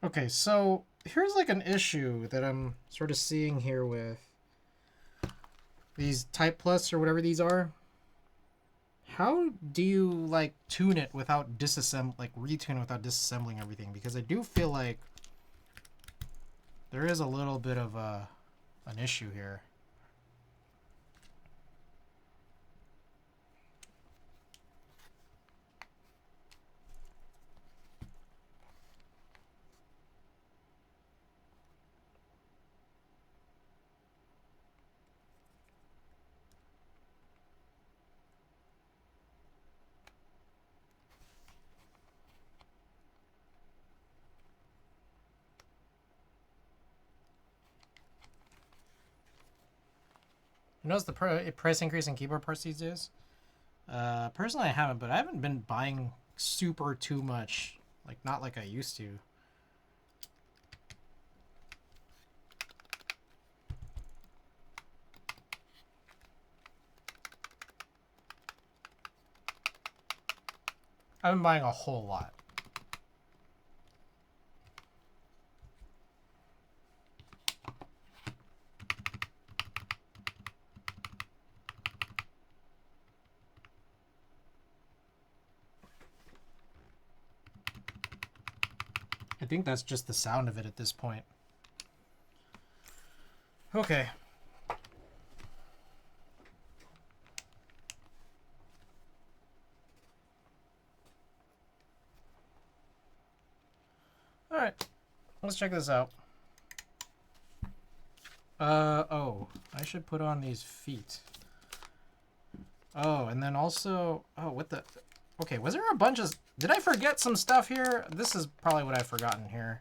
Okay, so here's like an issue that I'm sort of seeing here with these Type Plus or whatever these are. How do you like tune it without retune it without disassembling everything? Because I do feel like there is a little bit of an issue here. You notice the price increase in keyboard parts these days? Personally, I haven't, but I haven't been buying super too much. Like, not like I used to. I've been buying a whole lot. I think that's just the sound of it at this point. Okay. Alright. Let's check this out. Oh. I should put on these feet. Oh, and then also... Oh, what the... Okay, was there a bunch of... Did I forget some stuff here? This is probably what I've forgotten here.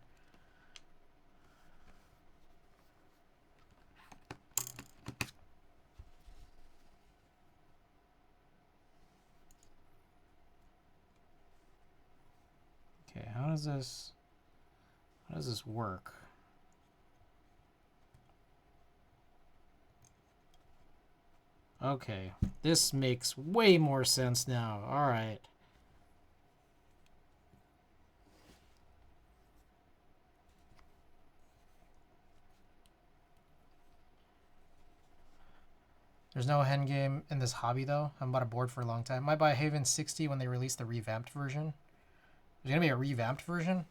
Okay, how does this work? Okay, this makes way more sense now. All right. There's no hen game in this hobby though. I haven't bought a board for a long time. Might buy a Haven 60 when they release the revamped version. There's gonna be a revamped version.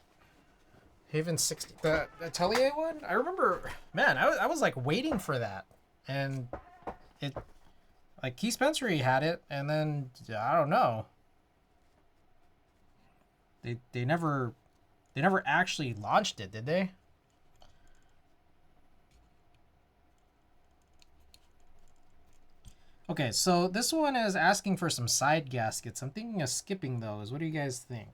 Haven 60, the Atelier one. I remember, man, I was like waiting for that, and it, like Keith Spencer had it, and then I don't know. They never actually launched it, did they? Okay, so this one is asking for some side gaskets. I'm thinking of skipping those. What do you guys think?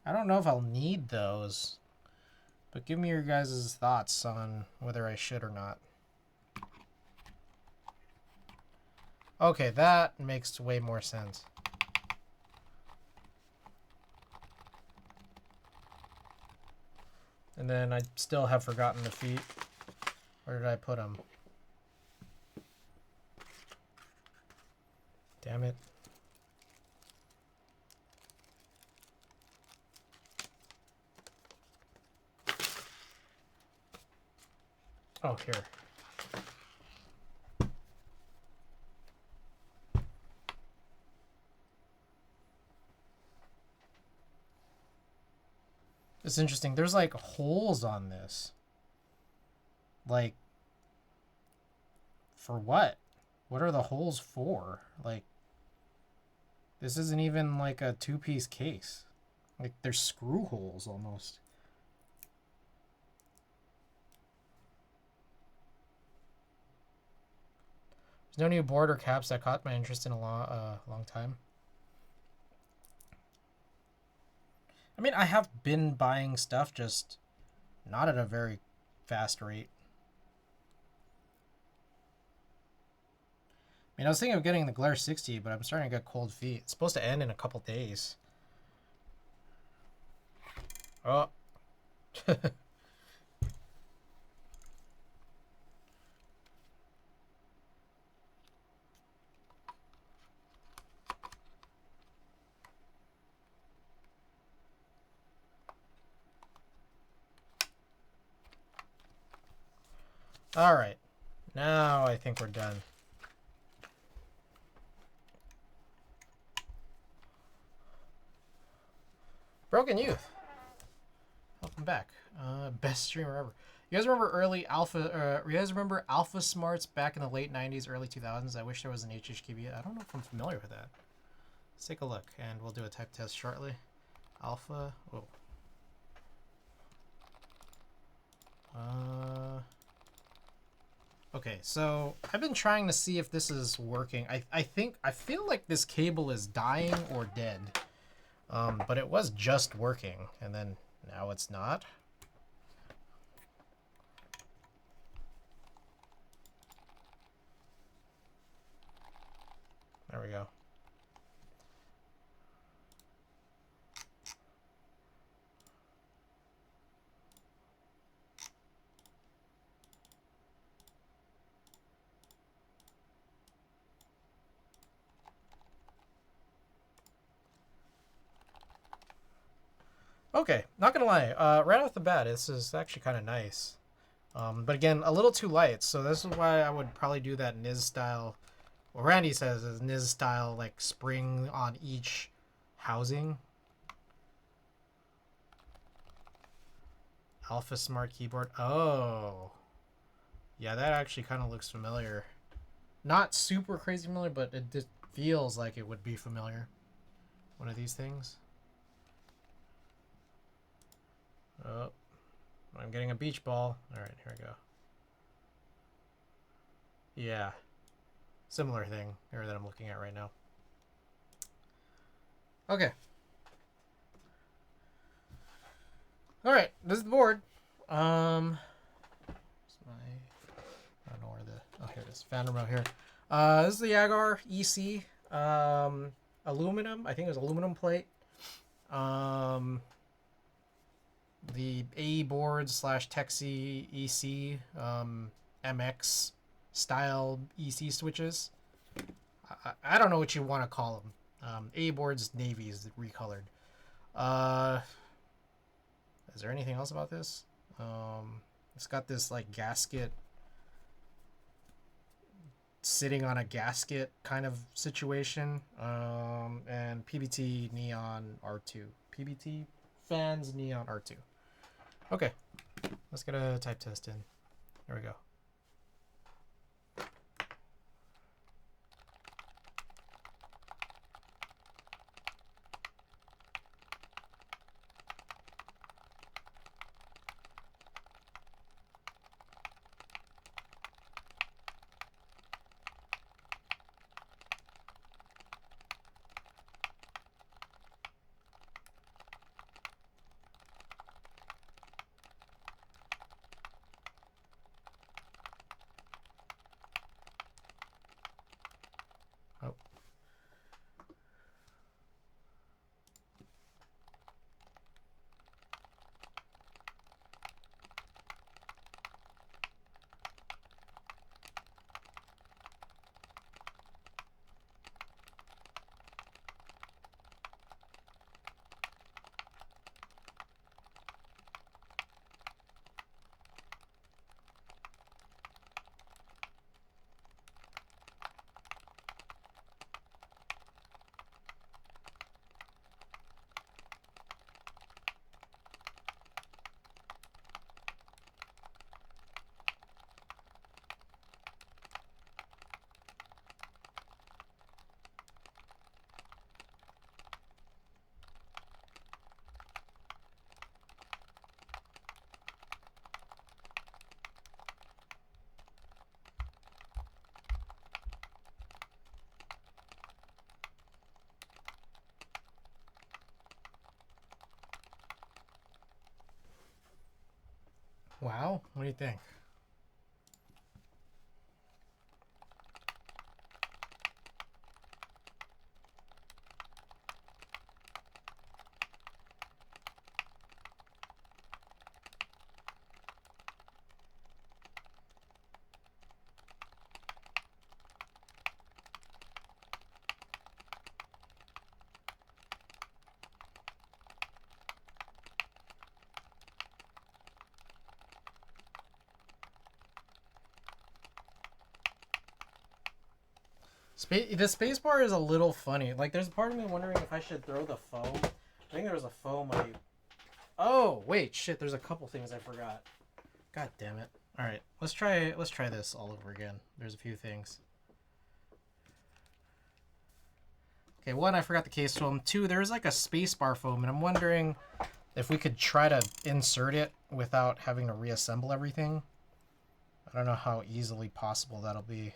I don't know if I'll need those, but give me your guys' thoughts on whether I should or not. Okay, that makes way more sense. And then I still have forgotten the feet. Where did I put them? Damn it. Oh, here. It's interesting. There's like holes on this. Like For what? What are the holes for? Like, this isn't even like a two-piece case. Like, there's screw holes almost. There's no new board or caps that caught my interest in a long time. I mean, I have been buying stuff, just not at a very fast rate. I mean, I was thinking of getting the Glare 60, but I'm starting to get cold feet. It's supposed to end in a couple days. Oh. All right. Now I think we're done. Broken Youth. Welcome back. Best streamer ever. You guys remember early Alpha? You guys remember Alpha Smarts back in the late 90s, early 2000s? I wish there was an HHKB. I don't know if I'm familiar with that. Let's take a look, and we'll do a type test shortly. Alpha. Oh. Okay, so I've been trying to see if this is working. I feel like this cable is dying or dead. But it was just working, and then now it's not. There we go. Okay, not gonna lie, right off the bat, this is actually kind of nice. But again, a little too light, so this is why I would probably do that Niz style. What Randy says is Niz style, like spring on each housing. Alpha Smart keyboard. Oh. Yeah, that actually kind of looks familiar. Not super crazy familiar, but it just feels like it would be familiar. One of these things. Oh, I'm getting a beach ball. All right, here we go. Yeah, similar thing here that I'm looking at right now. Okay. All right, this is the board. I don't know where the, oh, here it is. Found them out here. This is the Agar EC, aluminum. I think it was aluminum plate. The A board / Texie EC MX style EC switches. I don't know what you want to call them. A board's navy is recolored. Is there anything else about this? It's got this like gasket sitting on a gasket kind of situation. And PBT neon R2. PBT fans neon R2. Okay, let's get a type test in. There we go. Wow, what do you think? The spacebar is a little funny. Like, there's a part of me wondering if I should throw the foam. I think there was a foam Oh, wait, shit, there's a couple things I forgot. God damn it. Alright, let's try this all over again. There's a few things. Okay, one, I forgot the case foam. Two, there's like a spacebar foam, and I'm wondering if we could try to insert it without having to reassemble everything. I don't know how easily possible that'll be.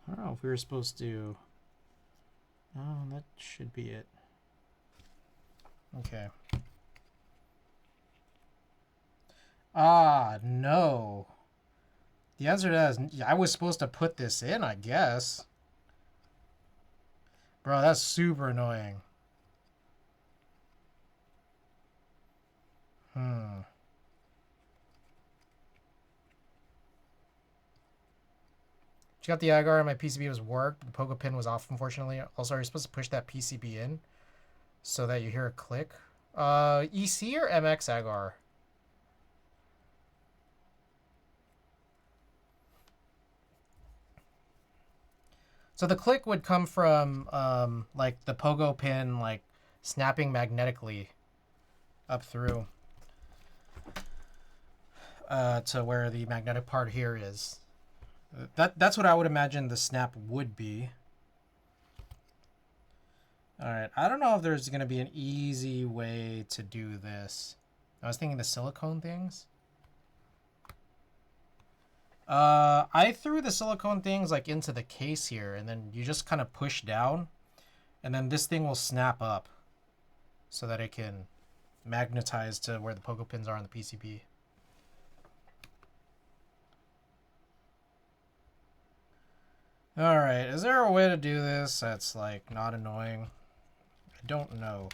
I don't know if we were supposed to... Oh, that should be it. Okay. Ah, no. The answer to that is I was supposed to put this in, I guess. Bro, that's super annoying. She got the agar and my PCB was worked. The pogo pin was off, unfortunately. Also, are you supposed to push that PCB in so that you hear a click? EC or MX agar? So the click would come from like the pogo pin like snapping magnetically up through to where the magnetic part here is. That's what I would imagine the snap would be. Alright, I don't know if there's going to be an easy way to do this. I was thinking the silicone things. I threw the silicone things like into the case here, and then you just kind of push down, and then this thing will snap up so that it can magnetize to where the pogo pins are on the PCB. Alright, is there a way to do this that's like not annoying? I don't know.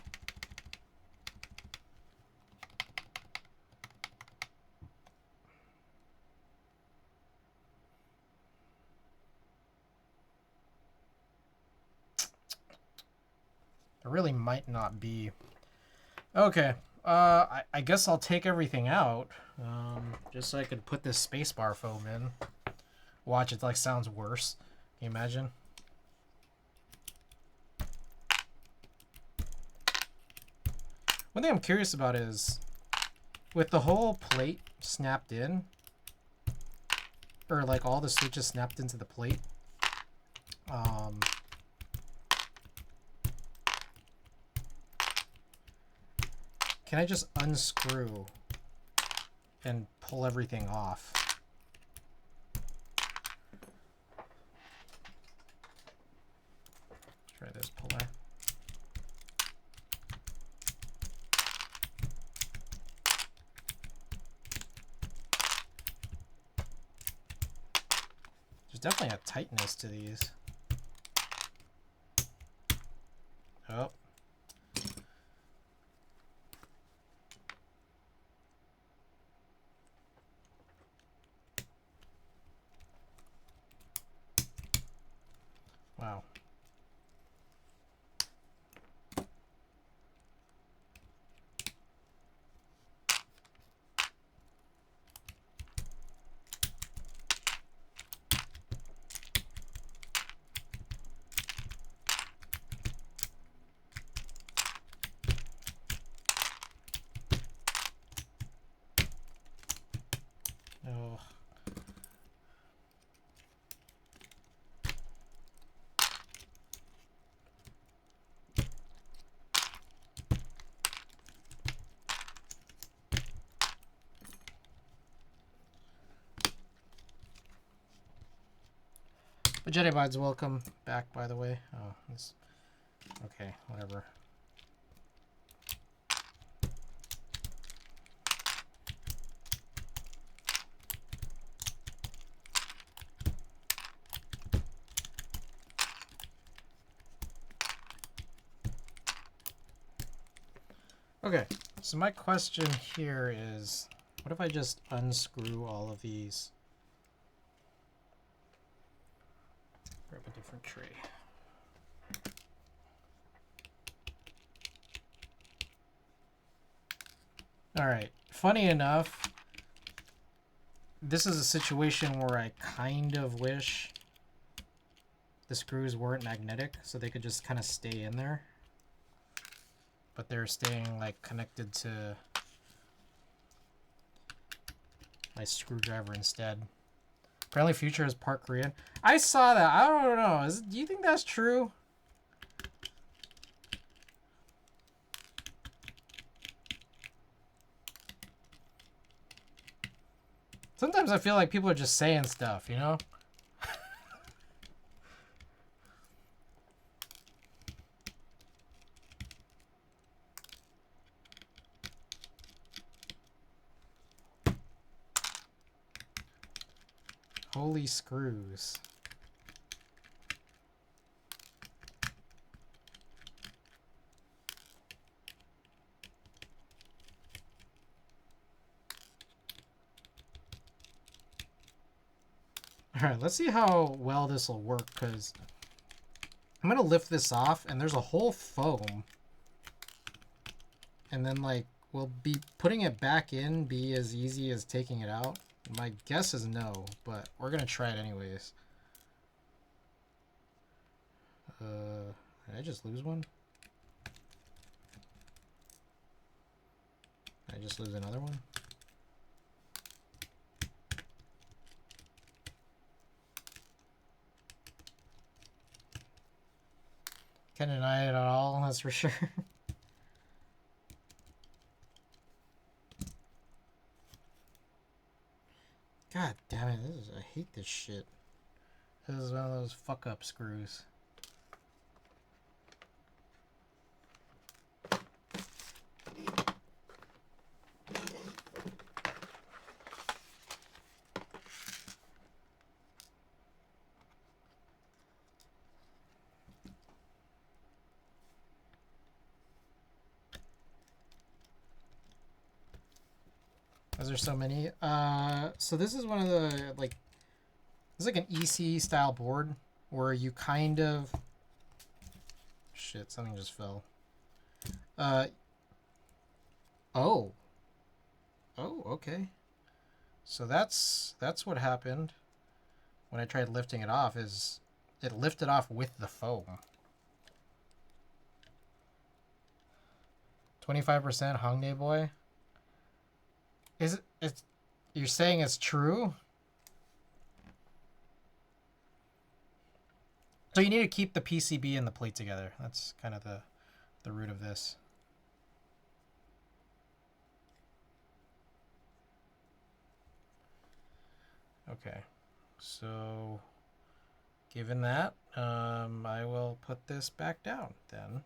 There really might not be. Okay. I guess I'll take everything out. Just so I could put this spacebar foam in. Watch, it like sounds worse. Can you imagine? One thing I'm curious about is with the whole plate snapped in, or like all the switches snapped into the plate, can I just unscrew and pull everything off? Let's try this puller. There's definitely a tightness to these. Oh. Wow. Jedi Buds, welcome back, by the way. Oh, this... Okay, whatever. Okay, so my question here is, what if I just unscrew all of these? Grab a different tray. All right, funny enough, this is a situation where I kind of wish the screws weren't magnetic so they could just kind of stay in there. But they're staying like connected to my screwdriver instead. Apparently Future is part Korean. I saw that. I don't know. Do you think that's true? Sometimes I feel like people are just saying stuff, you know? Holy screws. Alright, let's see how well this will work, because I'm going to lift this off, and there's a whole foam. And then, like, will be putting it back in be as easy as taking it out? My guess is no, but we're going to try it anyways. Did I just lose one? Did I just lose another one? Can't deny it at all, that's for sure. God damn it, I hate this shit. This is one of those fuck up screws. There's so many. So this is one of the, like, it's like an EC style board where you kind of, shit, something just fell. Oh, okay. So that's what happened when I tried lifting it off, is it lifted off with the foam. 25% Hongdae boy. Is it's you're saying it's true? So you need to keep the PCB and the plate together. That's kind of the root of this. Okay, so given that, I will put this back down then.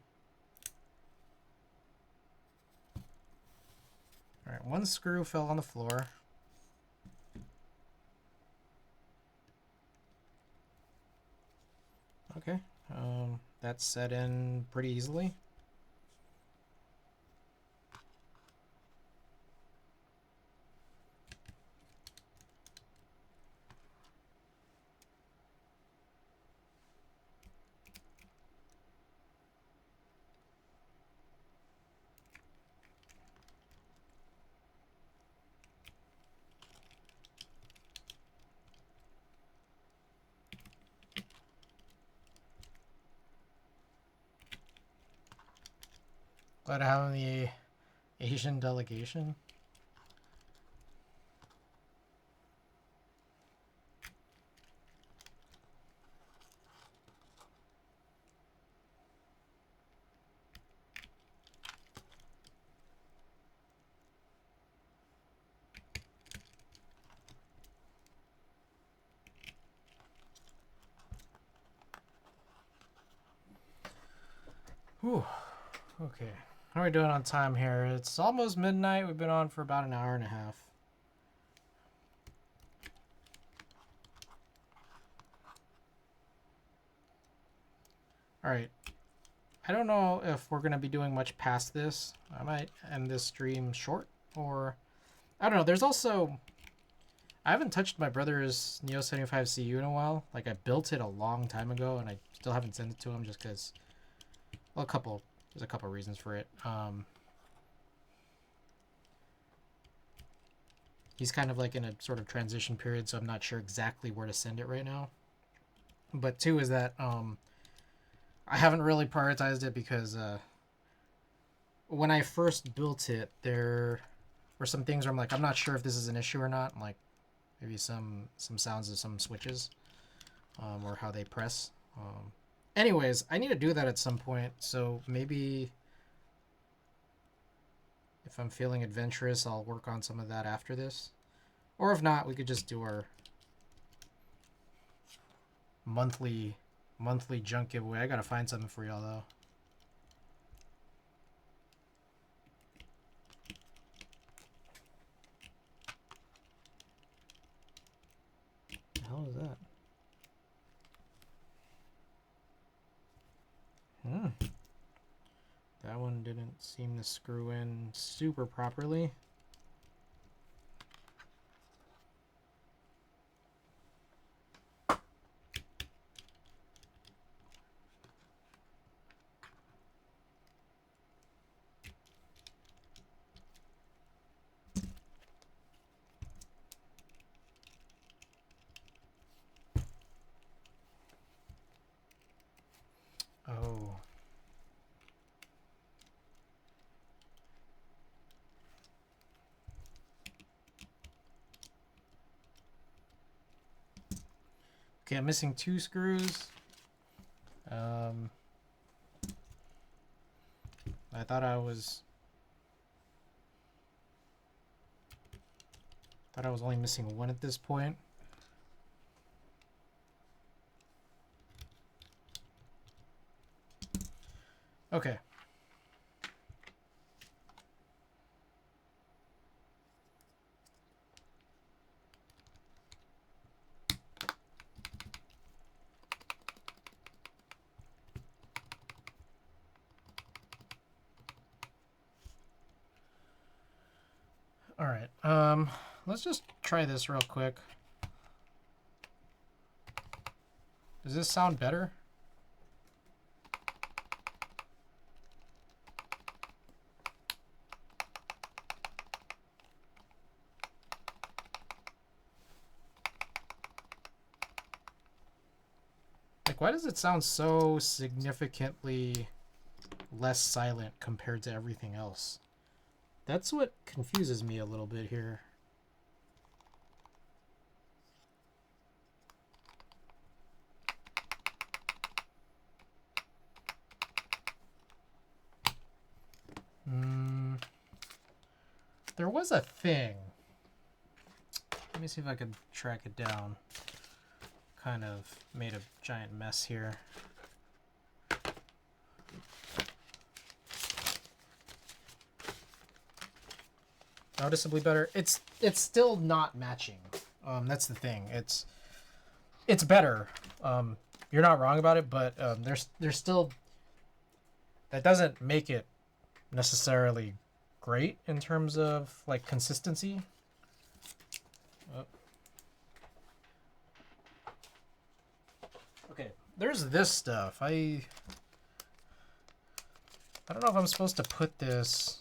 All right, one screw fell on the floor. Okay, that's set in pretty easily. Glad to have the Asian delegation. Whew. Okay. How are we doing on time here? It's almost midnight. We've been on for about an hour and a half. Alright. I don't know if we're going to be doing much past this. I might end this stream short, or... I don't know. There's also... I haven't touched my brother's Neo 75 CU in a while. Like, I built it a long time ago, and I still haven't sent it to him just because... Well, there's a couple reasons for it. He's kind of like in a sort of transition period, so I'm not sure exactly where to send it right now. But two is that I haven't really prioritized it because when I first built it, there were some things where I'm like, I'm not sure if this is an issue or not. Like maybe some sounds of some switches or how they press. Anyways, I need to do that at some point. So maybe if I'm feeling adventurous, I'll work on some of that after this. Or if not, we could just do our monthly junk giveaway. I gotta find something for y'all though. What the hell is that? That one didn't seem to screw in super properly. Oh. Okay, I'm missing 2 screws. I thought I was only missing 1 at this point. Okay. All right. Let's just try this real quick. Does this sound better? Like, why does it sound so significantly less silent compared to everything else? That's what confuses me a little bit here. There was a thing. Let me see if I can track it down. Kind of made a giant mess here. Noticeably better. It's still not matching. That's the thing. It's better. You're not wrong about it, but there's still, that doesn't make it necessarily great in terms of like consistency. Okay, there's this stuff. I don't know if I'm supposed to put this.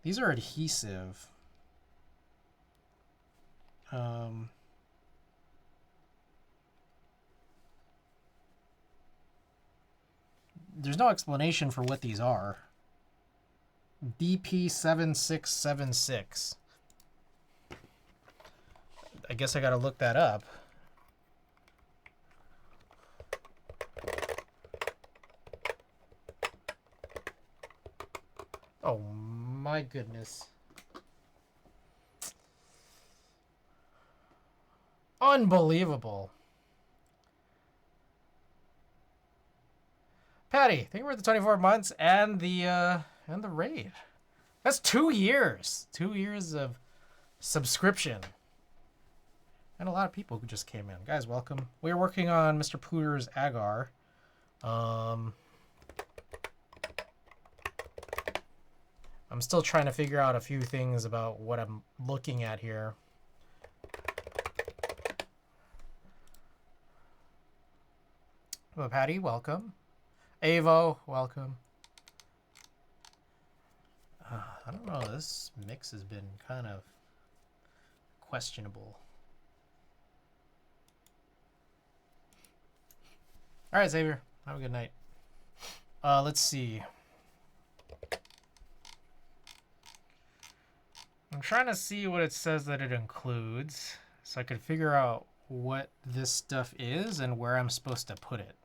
These are adhesive. There's no explanation for what these are. DP7676. I guess I gotta look that up. Oh my goodness. Unbelievable. Patty, thank you for the 24 months and the raid. That's 2 years. 2 years of subscription. And a lot of people who just came in. Guys, welcome. We're working on Mr. Pooter's agar. I'm still trying to figure out a few things about what I'm looking at here. Hello, Patty, welcome. Avo, welcome. I don't know, this mix has been kind of questionable. All right, Xavier, have a good night. Let's see. I'm trying to see what it says that it includes so I could figure out what this stuff is and where I'm supposed to put it.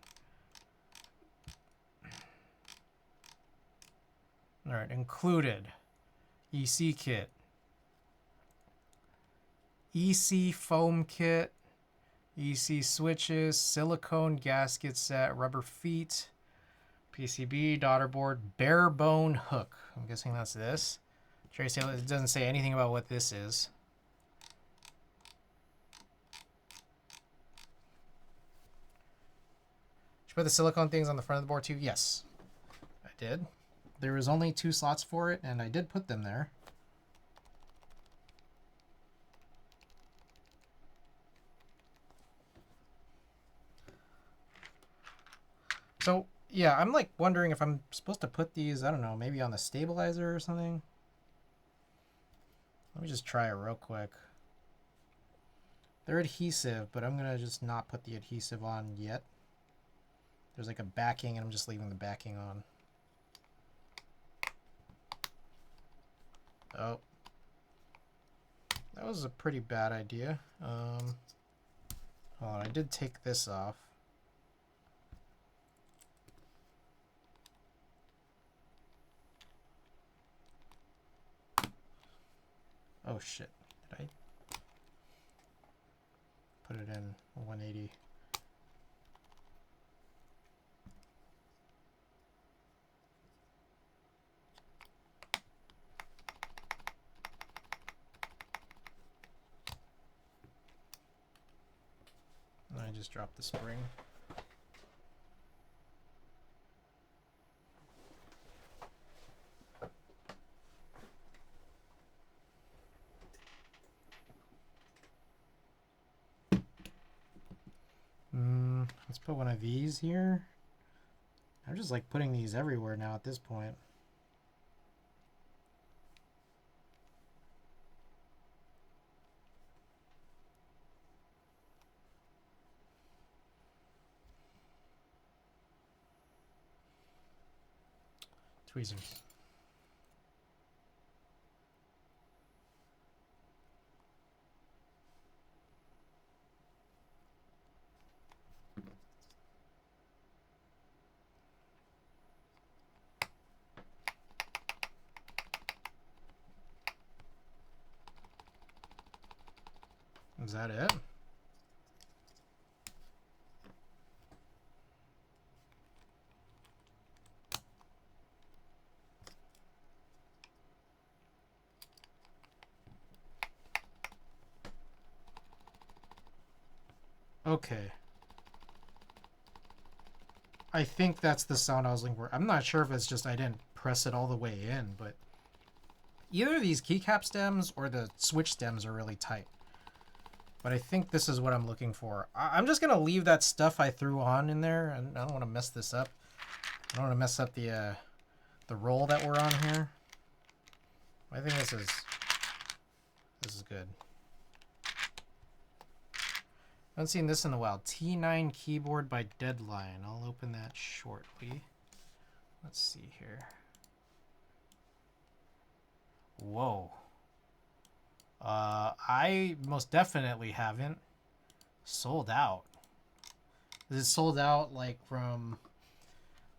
All right, included. EC kit. EC foam kit. EC switches, silicone gasket set, rubber feet, PCB, daughter board, bare bone hook. I'm guessing that's this. Tracy, it doesn't say anything about what this is. Did you put the silicone things on the front of the board too? Yes, I did. There was only 2 slots for it, and I did put them there. So, yeah, I'm like wondering if I'm supposed to put these, I don't know, maybe on the stabilizer or something. Let me just try it real quick. They're adhesive, but I'm going to just not put the adhesive on yet. There's like a backing, and I'm just leaving the backing on. Oh. That was a pretty bad idea. Hold on, I did take this off. Oh shit, did I put it in 180? And I just dropped the spring. Let's put one of these here. I'm just like putting these everywhere now at this point. Tweezers. Is that it? Okay. I think that's the sound I was looking for. I'm not sure if it's just I didn't press it all the way in, but either these keycap stems or the switch stems are really tight. But I think this is what I'm looking for. I'm just going to leave that stuff I threw on in there, and I don't want to mess this up. I don't want to mess up the roll that we're on here. I think this is good. I haven't seen this in a while. T9 keyboard by Deadline. I'll open that shortly. Let's see here. Whoa. I most definitely haven't. Sold out. Is it sold out like from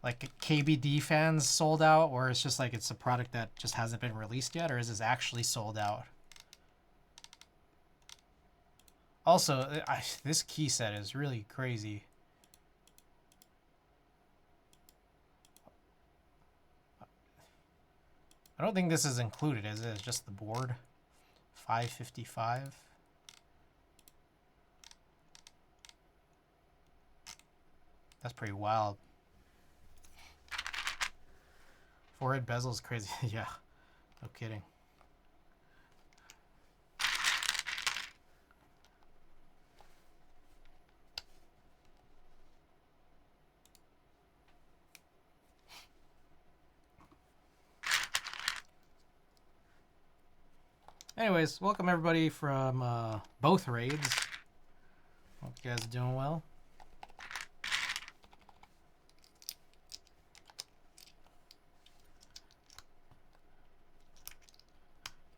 like KBD fans sold out, or it's just like it's a product that just hasn't been released yet, or is this actually sold out? Also, this key set is really crazy. I don't think this is included, is it? It's just the board. 555. That's pretty wild. Forehead bezel is crazy. Yeah, no kidding. Anyways, welcome everybody from both raids. Hope you guys are doing well.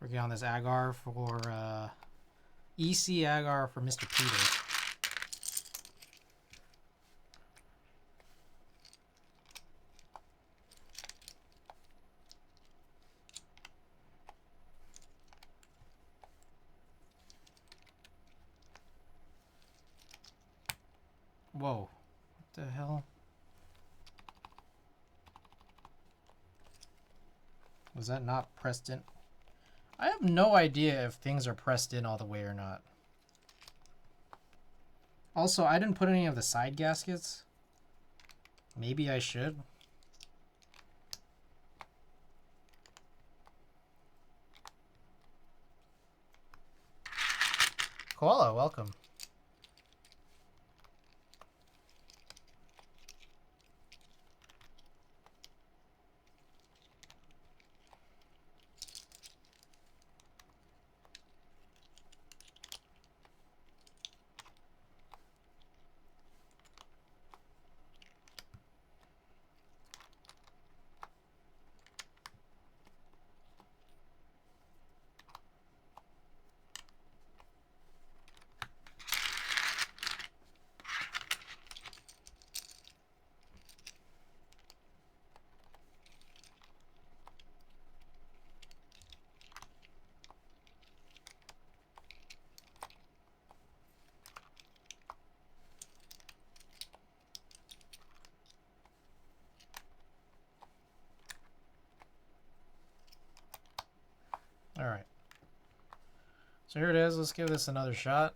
Working on this agar for EC agar for Mr. Pooter. Whoa, what the hell? Was that not pressed in? I have no idea if things are pressed in all the way or not. Also, I didn't put any of the side gaskets. Maybe I should. Koala, welcome. All right. So here it is. Let's give this another shot.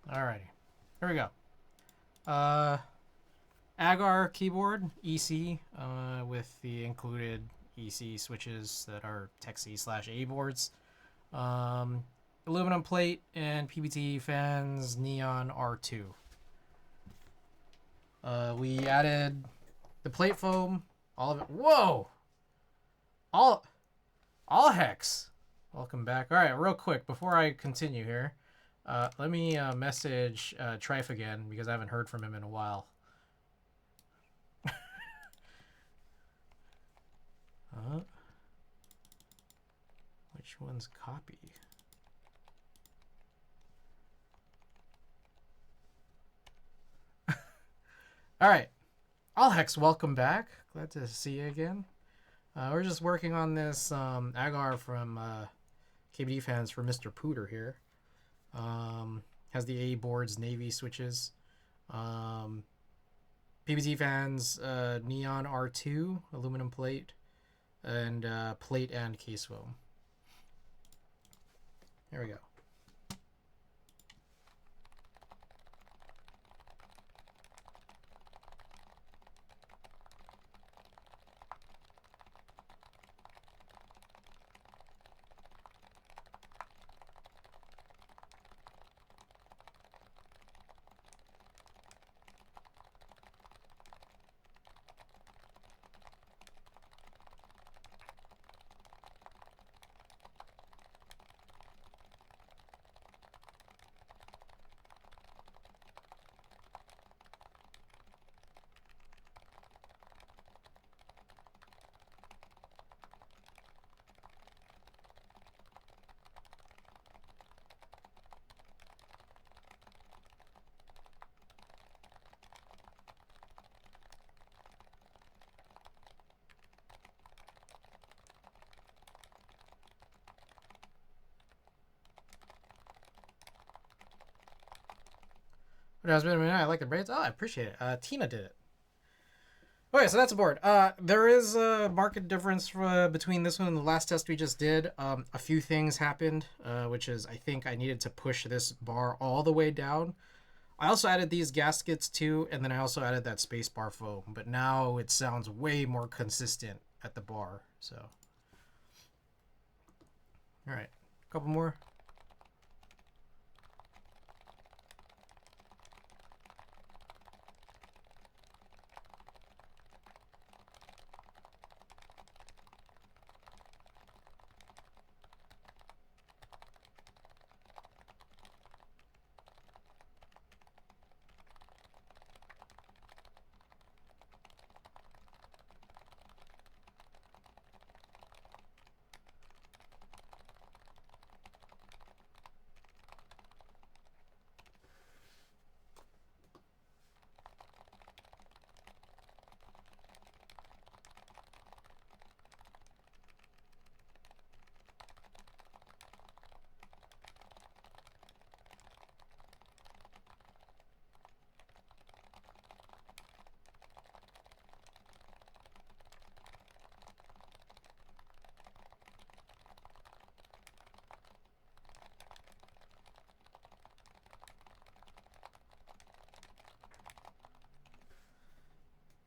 Alrighty. Here we go. Agar keyboard, EC, with the included EC switches that are TEC/A boards. Aluminum plate and PBT fans, neon R2. We added the plate foam, all of it. Whoa! All hex. Welcome back. All right, real quick, before I continue here, let me message Trife again because I haven't heard from him in a while. Which one's copy? All right. Alhex, welcome back. Glad to see you again. We're just working on this agar from KBD fans for Mr. Pooter here. Has the A boards, navy switches. PBT fans, neon R2, aluminum plate, and plate and case foam. Here we go. It has been a minute. I like the braids. Oh, I appreciate it. Tina did it. Okay, so that's a board. There is a market difference between this one and the last test we just did. A few things happened, which is I think I needed to push this bar all the way down. I also added these gaskets too, and then I also added that space bar foam. But now it sounds way more consistent at the bar. So, all right, a couple more.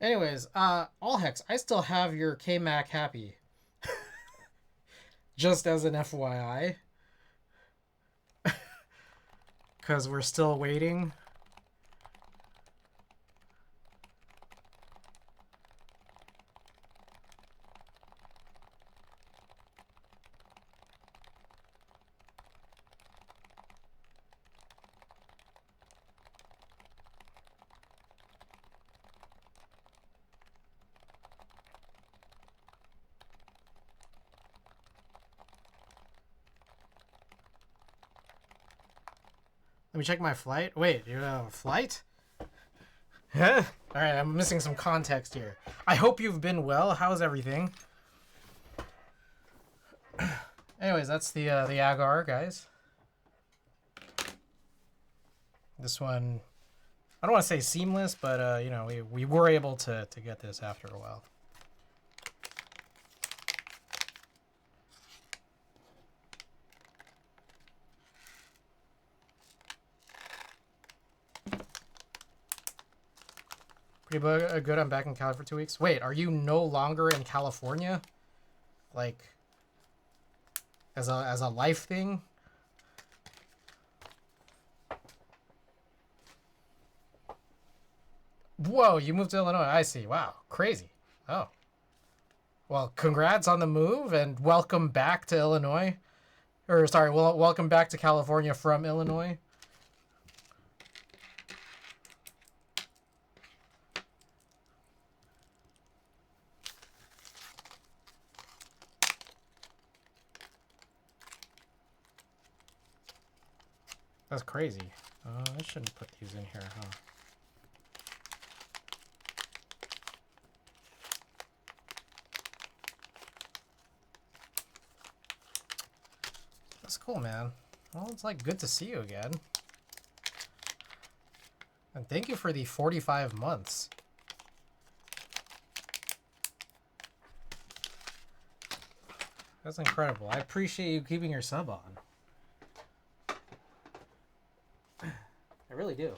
Anyways, all hex, I still have your KMac happy. Just as an FYI. Because we're still waiting. Let me check my flight. Wait, you have a flight? All right, I'm missing some context here. I hope you've been well. How's everything? Anyways, that's the agar, guys. This one, I don't want to say seamless, but you know, we were able to get this after a while. Pretty good. I'm back in Cali for 2 weeks. Wait, are you no longer in California? Like, as a life thing? Whoa, you moved to Illinois. I see. Wow, crazy. Oh. Well, congrats on the move and welcome back to Illinois. Or, sorry, well, welcome back to California from Illinois. That's crazy. I shouldn't put these in here, huh? That's cool, man. Well, it's like good to see you again. And thank you for the 45 months. That's incredible. I appreciate you keeping your sub on. I really do.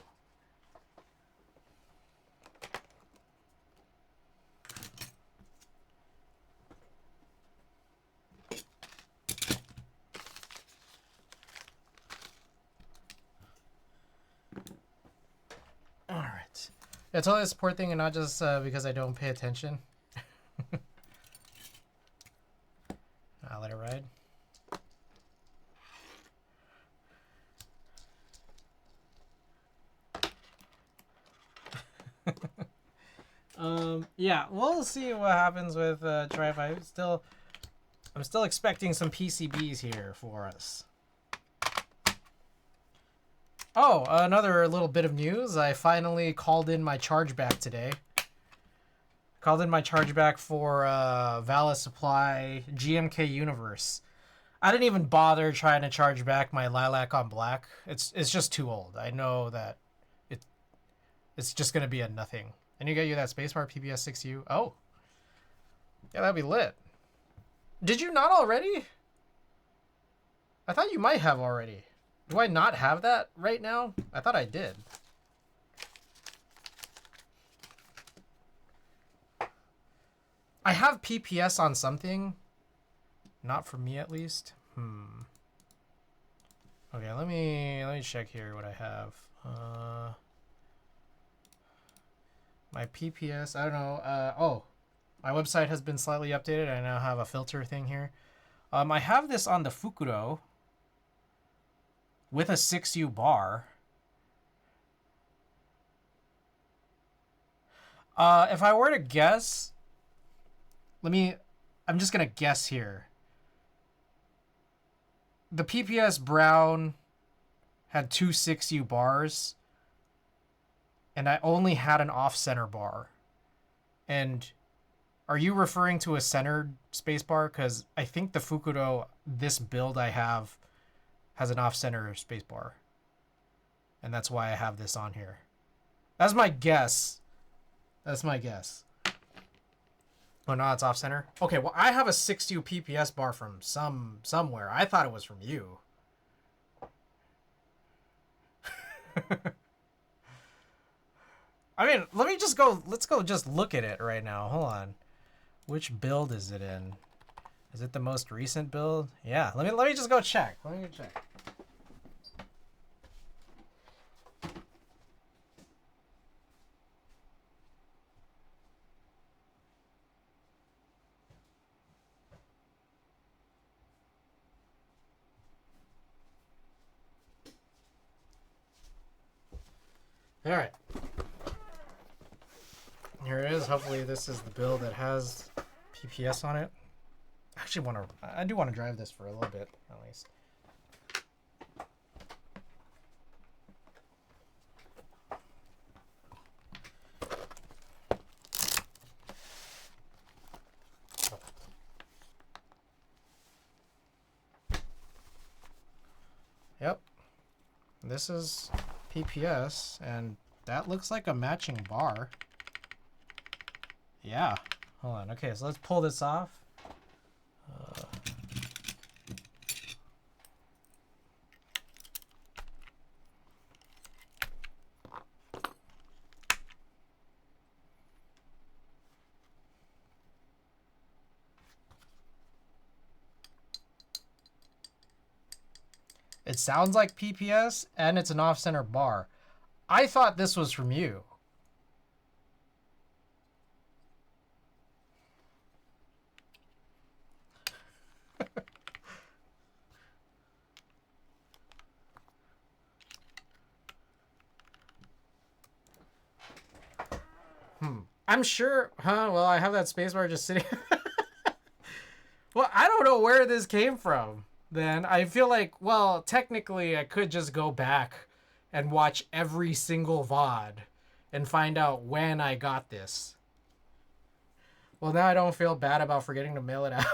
All right. It's only a support thing and not just because I don't pay attention. I'll let it ride. Yeah, we'll see what happens with Tri-Fi. I'm still expecting some PCBs here for us. Oh, another little bit of news. I finally called in my chargeback today. Called in my chargeback for Valid Supply GMK Universe. I didn't even bother trying to charge back my Lilac on Black. It's just too old. I know that it's just gonna be a nothing. And you get you that spacebar PPS 6U. Oh, yeah, that'd be lit. Did you not already? I thought you might have already. Do I not have that right now? I thought I did. I have PPS on something. Not for me, at least. Okay, let me check here what I have. My PPS, I don't know. Oh, my website has been slightly updated. I now have a filter thing here. I have this on the Fukuro with a 6U bar. If I were to guess, I'm just gonna guess here. The PPS Brown had two 6U bars, and I only had an off-center bar. And are you referring to a centered spacebar? Because I think the Fukuro, this build I have, has an off-center spacebar. And that's why I have this on here. That's my guess. That's my guess. Oh, no, it's off-center? Okay, well, I have a 6U PPS bar from somewhere. I thought it was from you. I mean, let's go just look at it right now. Hold on. Which build is it in? Is it the most recent build? Yeah, let me just go check. Let me go check. All right. Here it is. Hopefully this is the build that has PPS on it. I do want to drive this for a little bit, at least. Yep. This is PPS, and that looks like a matching bar. Yeah. Hold on. Okay, so let's pull this off. It sounds like PPS, and it's an off-center bar. I thought this was from you. I'm sure, well, I have that spacebar just sitting. Well, I don't know where this came from. Then I feel like, well, technically I could just go back and watch every single VOD and find out when I got this. Well, now I don't feel bad about forgetting to mail it out.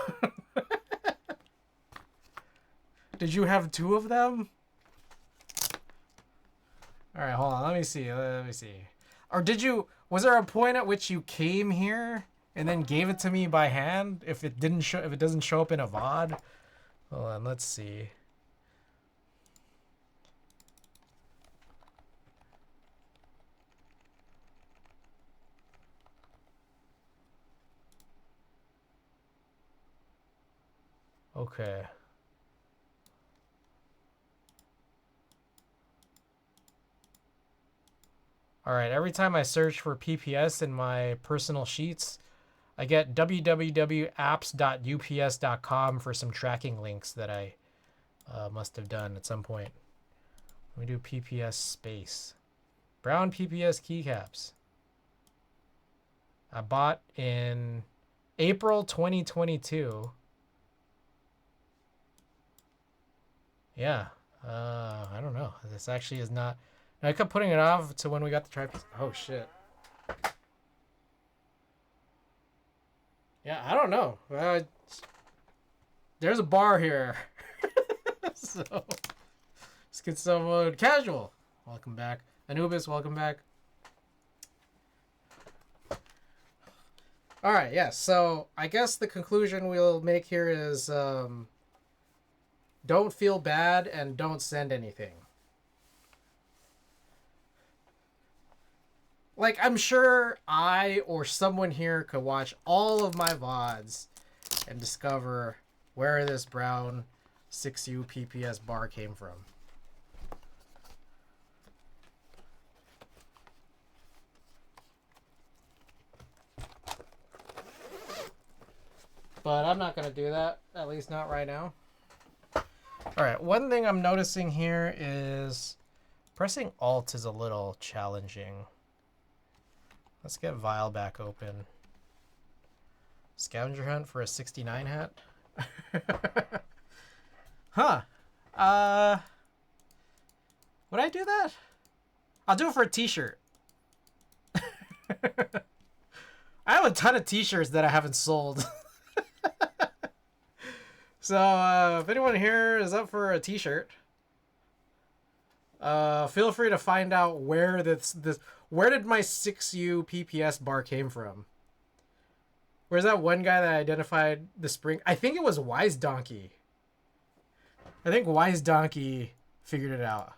Did you have two of them? All right, hold on. Let me see. Or was there a point at which you came here and then gave it to me by hand if it doesn't show up in a VOD? Hold on, let's see. Okay. All right, every time I search for PPS in my personal sheets, I get www.apps.ups.com for some tracking links that I must have done at some point. Let me do PPS space. Brown PPS keycaps. I bought in April 2022. Yeah. I don't know. This actually is not... I kept putting it off to when we got the tripod. Oh, shit. Yeah, I don't know. There's a bar here. So, let's get some casual. Welcome back. Anubis, welcome back. All right, yes. So I guess the conclusion we'll make here is don't feel bad and don't send anything. Like, I'm sure I or someone here could watch all of my VODs and discover where this brown 6U PPS bar came from. But I'm not going to do that, at least not right now. All right, one thing I'm noticing here is pressing Alt is a little challenging. Let's get Vile back open. Scavenger hunt for a 69 hat? Huh. Would I do that? I'll do it for a t-shirt. I have a ton of t-shirts that I haven't sold. So, if anyone here is up for a t-shirt, feel free to find out where where did my 6U PPS bar came from. Where's that one guy that identified the spring? I think it was Wise Donkey. I think Wise Donkey figured it out.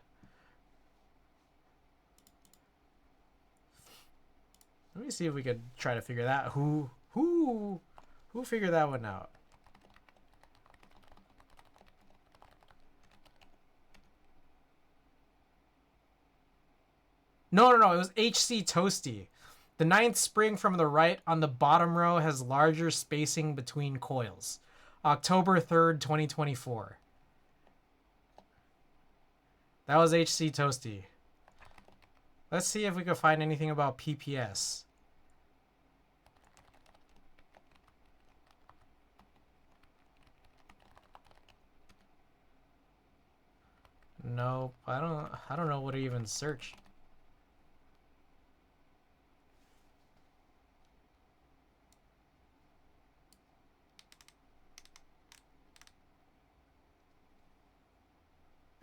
Let me see if we could try to figure that. Who figured that one out? No. It was HC Toasty. The 9th spring from the right on the bottom row has larger spacing between coils. October 3rd, 2024. That was HC Toasty. Let's see if we can find anything about PPS. Nope, I don't know what to even search.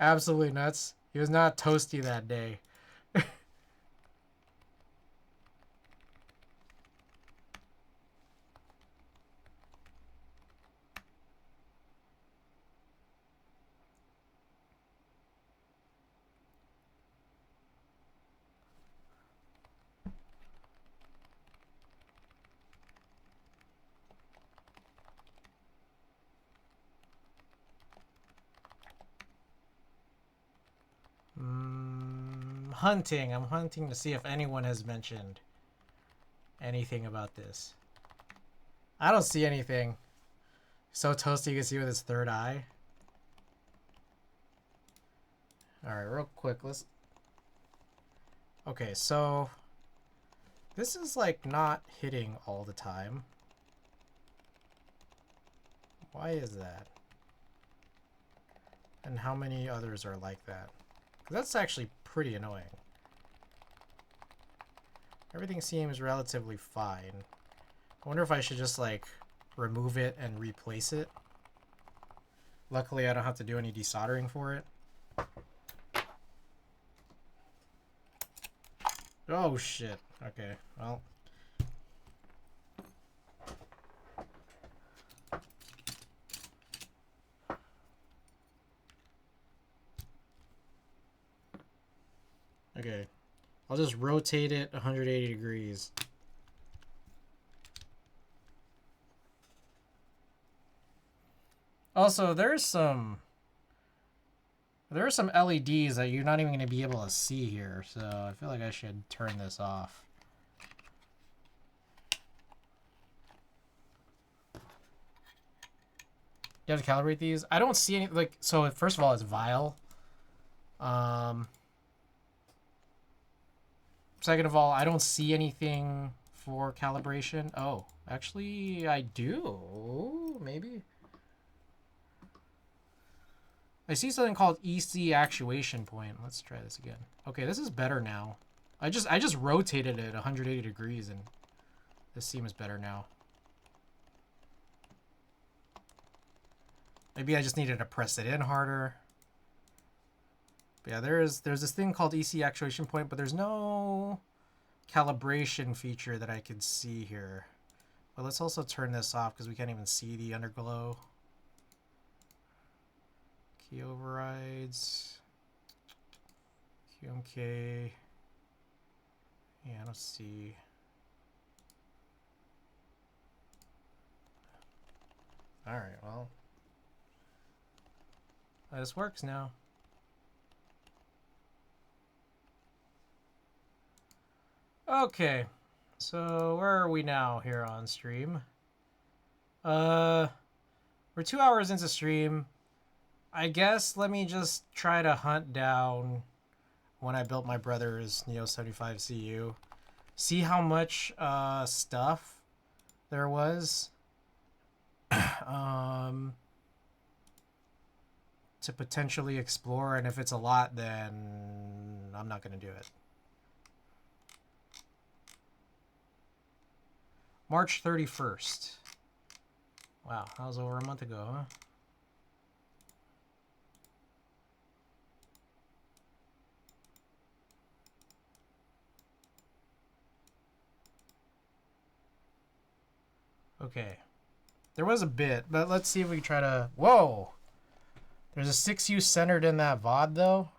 Absolutely nuts. He was not toasty that day. Hunting. I'm hunting to see if anyone has mentioned anything about this. I don't see anything. So toasty you can see with his third eye. Alright, real quick, let's... Okay, so... This is, like, not hitting all the time. Why is that? And how many others are like that? 'Cause that's actually pretty annoying. Everything seems relatively fine. I wonder if I should just, like, remove it and replace it. Luckily, I don't have to do any desoldering for it. Oh, shit. Okay, well. Okay. I'll just rotate it 180 degrees. Also, there are some LEDs that you're not even going to be able to see here, so I feel like I should turn this off. You have to calibrate these? I don't see any, like, so first of all, it's Vile. Second of all, I don't see anything for calibration. Oh, actually, I do. Maybe. I see something called EC actuation point. Let's try this again. Okay, this is better now. I just rotated it 180 degrees and this seems better now. Maybe I just needed to press it in harder. But yeah, there's this thing called EC actuation point, but there's no calibration feature that I could see here. But let's also turn this off because we can't even see the underglow. Key overrides. QMK. Yeah, let's see. Alright, well. This works now. Okay. So where are we now here on stream? We're 2 hours into stream. I guess let me just try to hunt down when I built my brother's Neo 75 CU. See how much stuff there was to potentially explore, and if it's a lot, then I'm not going to do it. March 31st. Wow, that was over a month ago, huh? Okay. There was a bit, but let's see if we can try to... Whoa! There's a 6U centered in that VOD, though.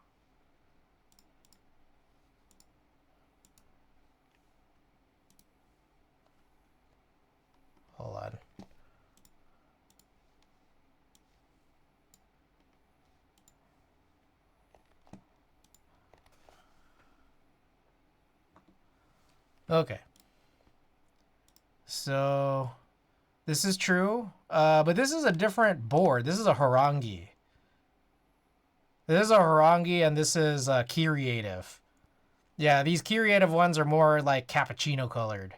Hold on. Okay. So, this is true, but this is a different board. This is a Harangi. This is a Harangi, and this is Creative. Yeah, these Creative ones are more like cappuccino colored.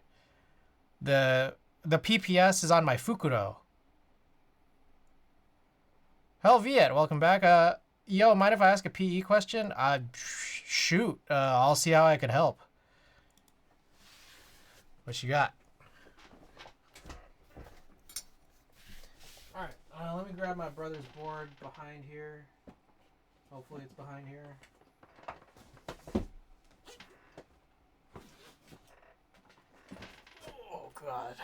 The PPS is on my Fukuro. Hell, Viet, welcome back. Yo, mind if I ask a PE question? Shoot. I'll see how I can help. What you got? Alright, let me grab my brother's board behind here. Hopefully it's behind here. Oh, God.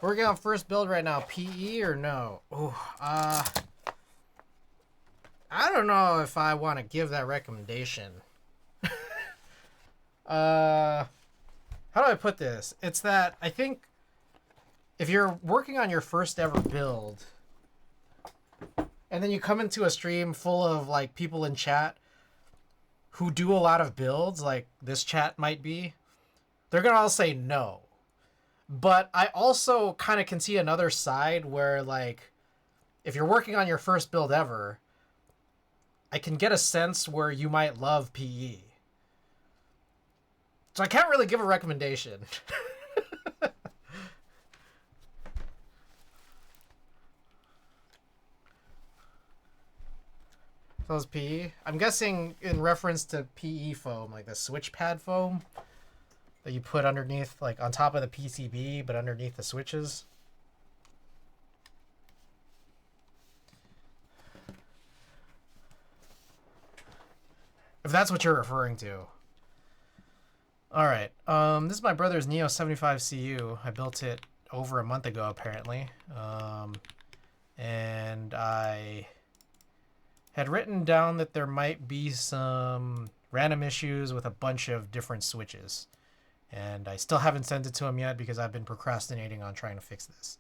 Working on first build right now. PE or no? Oh, I don't know if I want to give that recommendation. How do I put this? It's that I think if you're working on your first ever build and then you come into a stream full of like people in chat who do a lot of builds, like this chat might be, they're going to all say no. But I also kind of can see another side where like if you're working on your first build ever, I can get a sense where you might love PE. So I can't really give a recommendation. Those PE? I'm guessing in reference to PE foam, like the switch pad foam that you put underneath, like on top of the PCB, but underneath the switches. If that's what you're referring to. Alright, this is my brother's Neo 75 CU. I built it over a month ago, apparently. And I had written down that there might be some random issues with a bunch of different switches. And I still haven't sent it to him yet because I've been procrastinating on trying to fix this.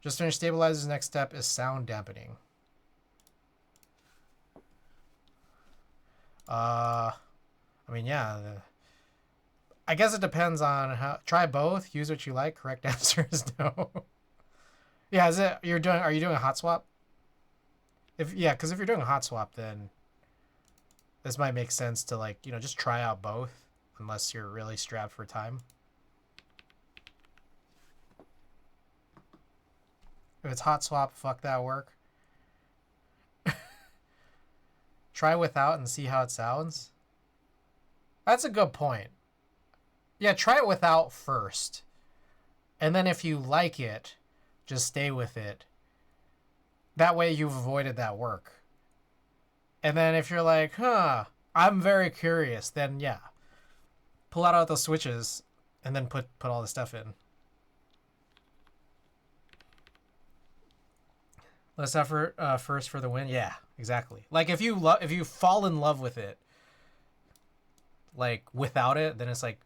Just finished stabilizers. Next step is sound dampening. I mean, yeah. I guess it depends on how. Try both. Use what you like. Correct answer is no. Yeah, is it? Are you doing a hot swap? Because if you're doing a hot swap, then this might make sense to like just try out both, unless you're really strapped for time. If it's hot swap, fuck that work. Try without and see how it sounds. That's a good point. Yeah, try it without first. And then if you like it, just stay with it. That way you've avoided that work. And then if you're like, huh, I'm very curious, then yeah, pull out all those switches and then put all the stuff in. Less effort first for the win. Yeah, exactly. Like if you fall in love with it, like without it, then it's like,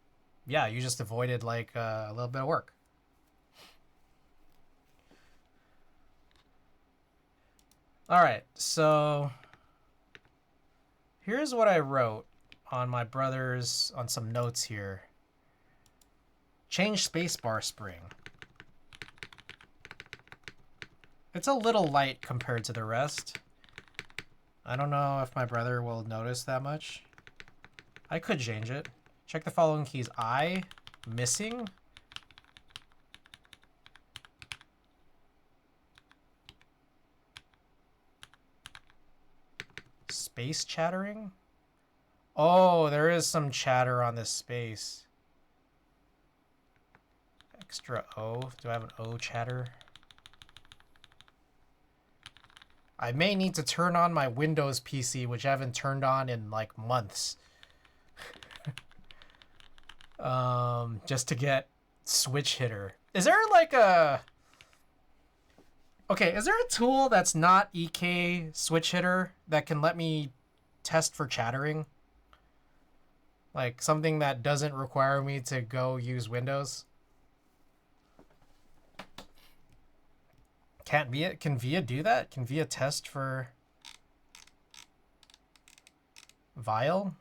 yeah, you just avoided like a little bit of work. All right, so here's what I wrote on my brother's, on some notes here. Change spacebar spring. It's a little light compared to the rest. I don't know if my brother will notice that much. I could change it. Check the following keys. I, missing. Space chattering? Oh, there is some chatter on this space. Extra O. Do I have an O chatter? I may need to turn on my Windows PC, which I haven't turned on in like months. Just to get switch hitter. Is there like a... Okay, is there a tool that's not EK switch hitter that can let me test for chattering? Like something that doesn't require me to go use Windows? Can VIA do that? Can VIA test for Vile?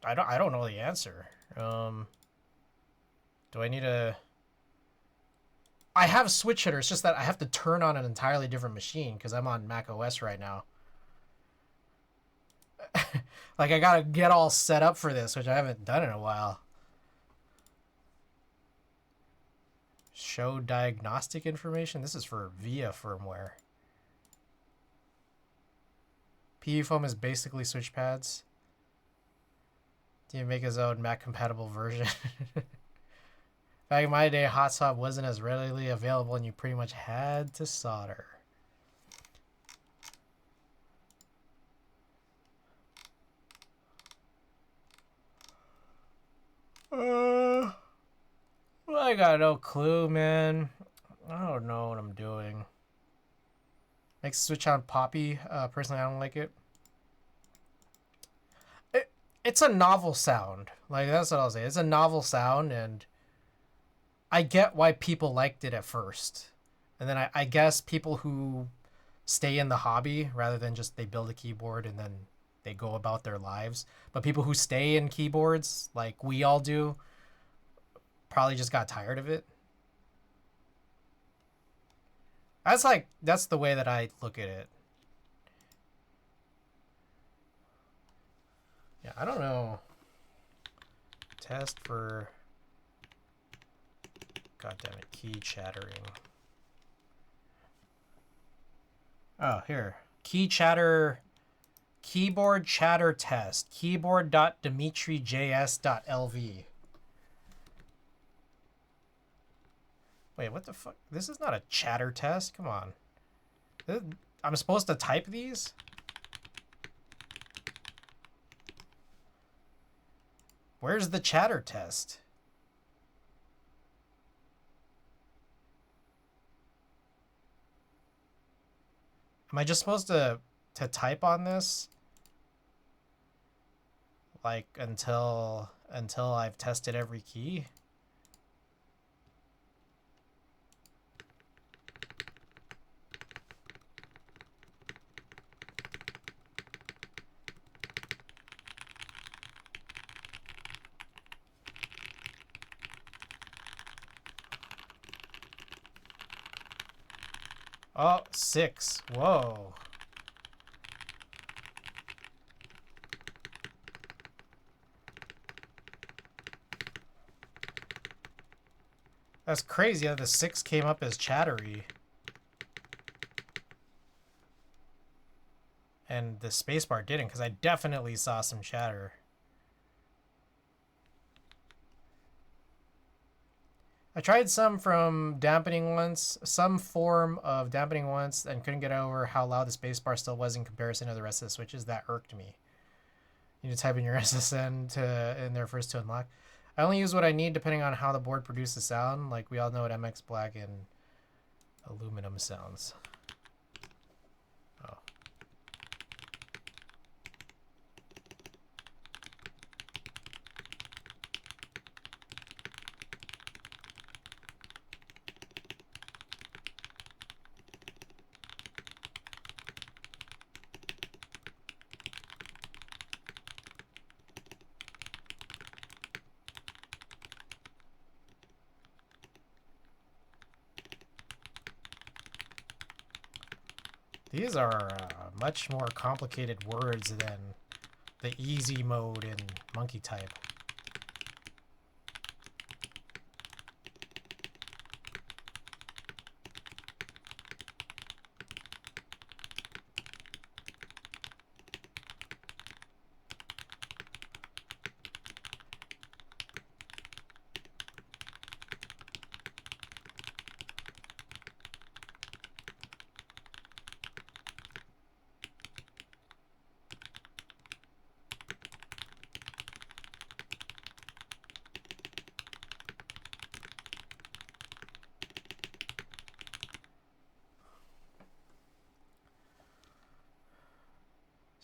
I don't know the answer. Do I need a... I have switch hitter. It's just that I have to turn on an entirely different machine because I'm on Mac OS right now. Like I gotta get all set up for this, which I haven't done in a while. Show diagnostic information. This is for VIA firmware. PE foam is basically switch pads. Do you make his own Mac compatible version? Back in my day, hot swap wasn't as readily available and you pretty much had to solder. Well, I got no clue, man. I don't know what I'm doing. Makes switch on poppy. Personally, I don't like it. It's a novel sound. Like, that's what I'll say. It's a novel sound, and I get why people liked it at first. And then I guess people who stay in the hobby rather than just they build a keyboard and then they go about their lives. But people who stay in keyboards, like we all do, probably just got tired of it. That's the way that I look at it. Yeah, I don't know. Test for... God damn it, key chattering. Oh, here. Key chatter... Keyboard chatter test. Keyboard.dmitrijs.lv. Wait, what the fuck? This is not a chatter test. Come on. I'm supposed to type these? Where's the chatter test? Am I just supposed to type on this? Like until I've tested every key? Oh, 6. Whoa. That's crazy how the 6 came up as chattery. And the spacebar didn't, because I definitely saw some chatter. I tried some from dampening once, some form of dampening once, and couldn't get over how loud the spacebar still was in comparison to the rest of the switches. That irked me. You need to type in your SSN in there first to unlock. I only use what I need depending on how the board produces sound. Like we all know what MX Black and aluminum sounds. Oh. These are much more complicated words than the easy mode in monkey type.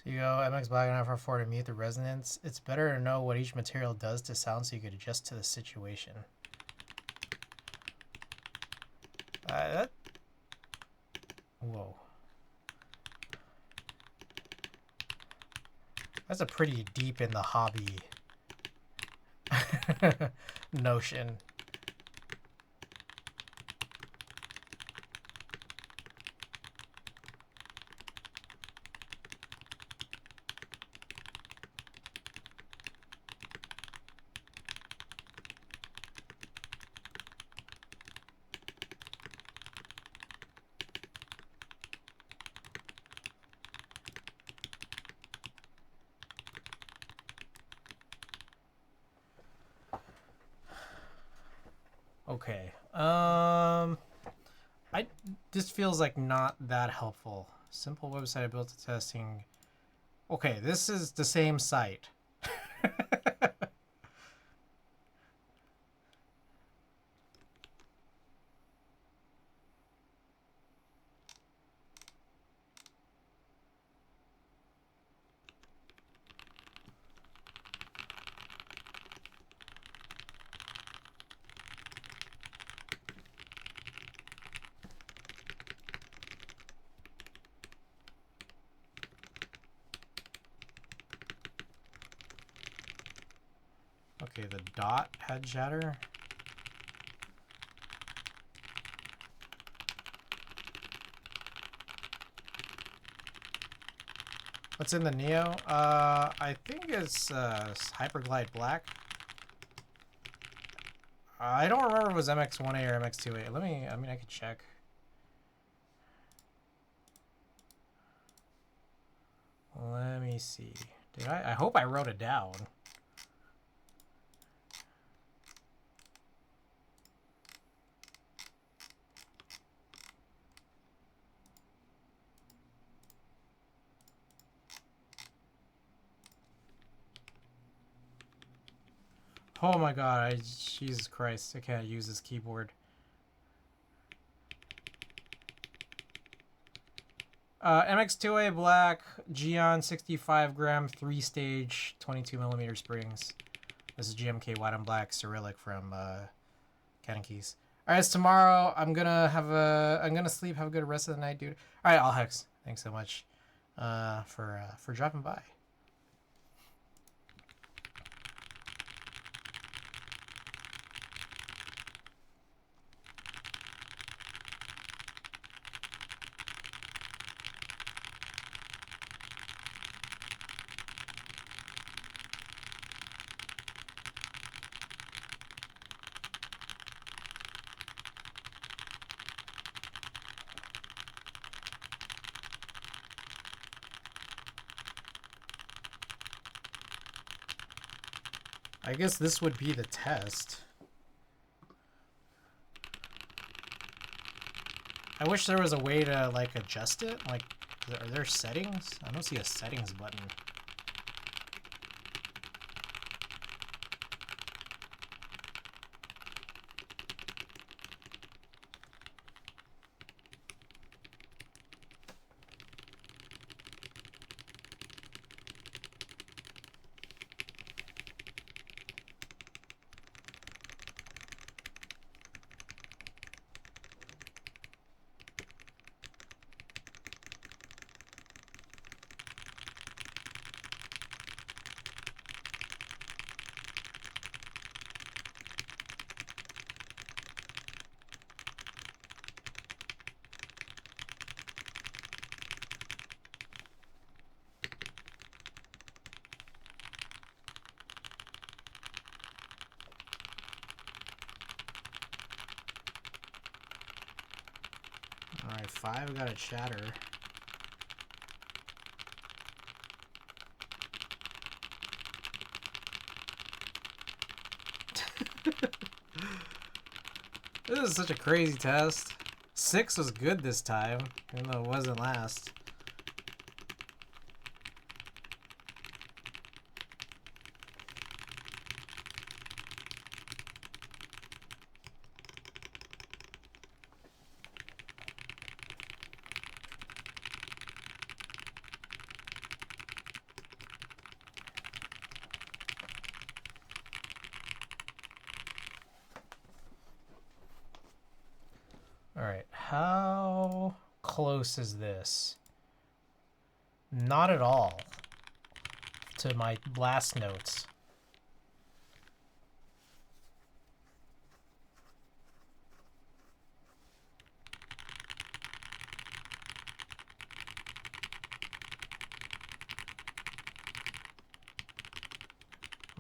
So you go MX Black and FR4 to mute the resonance. It's better to know what each material does to sound so you could adjust to the situation. Whoa. That's a pretty deep in the hobby notion. Okay. This feels like not that helpful. Simple website I built to testing. Okay, this is the same site. Okay, the dot had chatter. What's in the Neo? I think it's Hyperglide Black. I don't remember if it was MX1A or MX2A. I mean, I could check. Let me see. Did I hope I wrote it down. Oh my god, Jesus Christ, I can't use this keyboard. MX2A Black, Geon 65 gram, 3-stage, 22mm springs. This is GMK White and Black Cyrillic from Cat & Keys. Alright, it's tomorrow. I'm gonna sleep, have a good rest of the night, dude. Alright, All Hex, thanks so much for dropping by. I guess this would be the test. I wish there was a way to like adjust it. Like, are there settings? I don't see a settings button. Alright, 5 got a chatter. This is such a crazy test. 6 was good this time, even though it wasn't last. Alright, how close is this? Not at all to my last notes.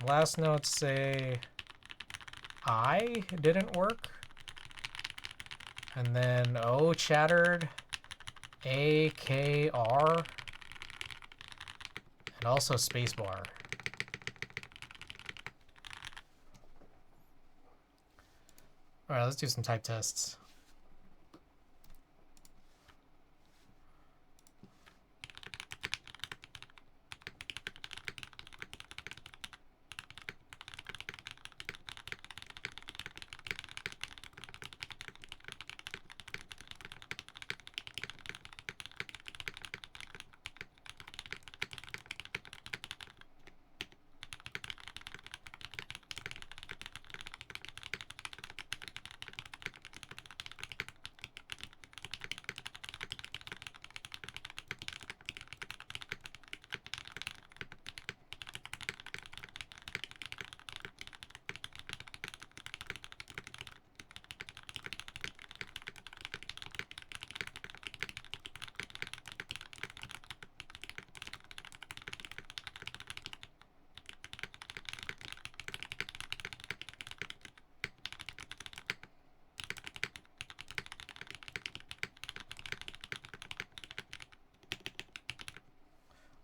Last notes say I didn't work. And then O chattered, A, K, R, and also spacebar. All right, let's do some type tests.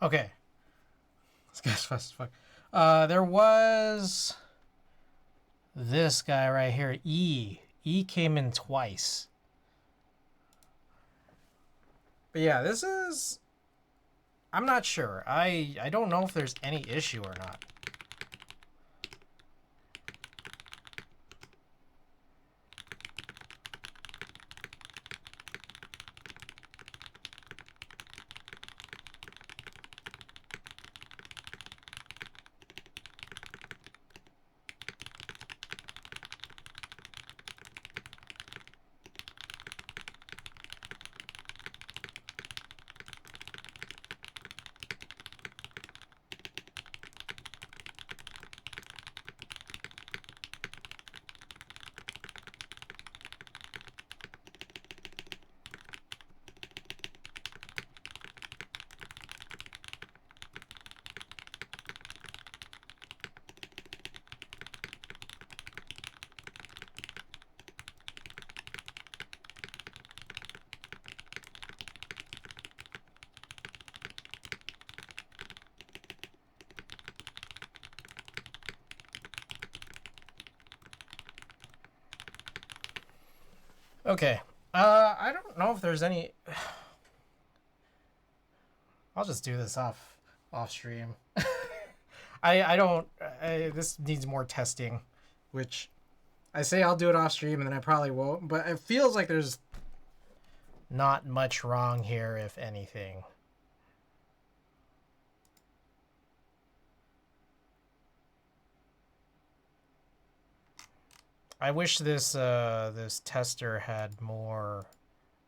Okay. This guy's fast as fuck. There was this guy right here, E. E came in twice. But yeah, this is... I'm not sure. I don't know if there's any issue or not. Okay. I don't know if there's any. I'll just do this off stream. I don't. This needs more testing, which I say I'll do it off stream and then I probably won't. But it feels like there's not much wrong here, if anything. I wish this this tester had more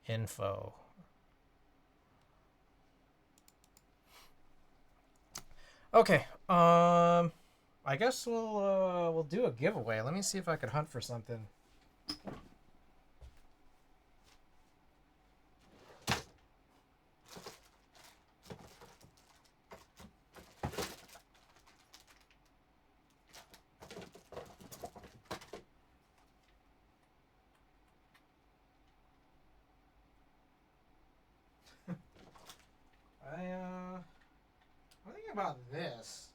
info. Okay. I guess we'll do a giveaway. Let me see if I could hunt for something. I'm thinking about this.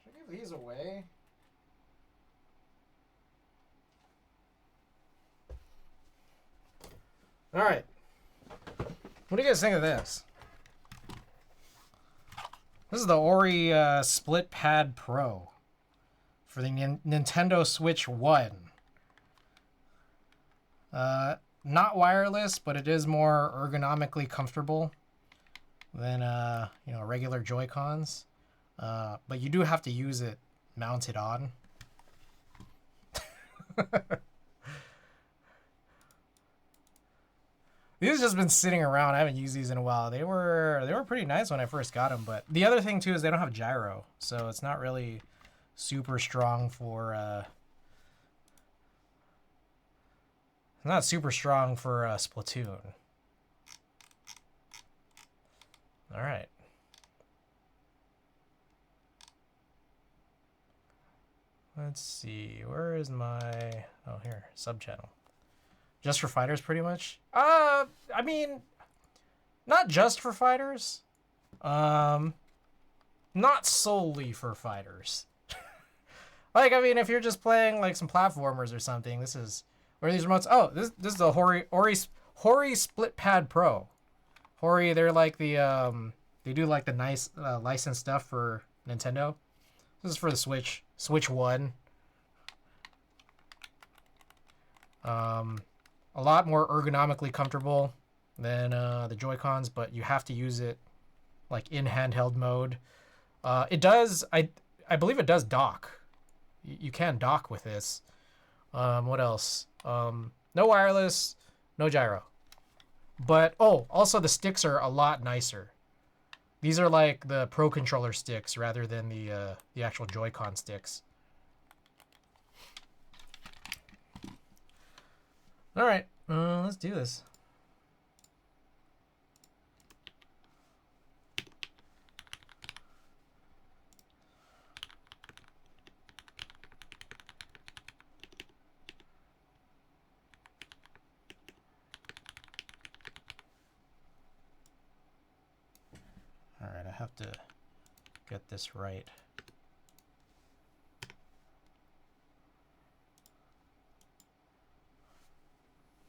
Should I give these away? All right. What do you guys think of this? This is the Ori Split Pad Pro for the Nintendo Switch 1. Not wireless, but it is more ergonomically comfortable than you know, regular Joy-Cons. But you do have to use it mounted on. These have just been sitting around. I haven't used these in a while. They were pretty nice when I first got them, but the other thing too is they don't have gyro, so it's not really super strong for not super strong for Splatoon. All right. Let's see. Where is my... Oh, here. Sub-channel. Just for fighters, pretty much? I mean, not just for fighters. Not solely for fighters. Like, I mean, if you're just playing, like, some platformers or something, this is... Where are these remotes? Oh, this is the Hori Split Pad Pro. Hori, they're like the, they do, like, the nice licensed stuff for Nintendo. This is for the Switch. Switch 1. A lot more ergonomically comfortable than the Joy-Cons, but you have to use it like in handheld mode. It does, I believe it does dock. You can dock with this. What else? No wireless, no gyro. But, oh, also the sticks are a lot nicer. These are like the Pro Controller sticks rather than the actual Joy-Con sticks. All right, let's do this. All right, I have to get this right.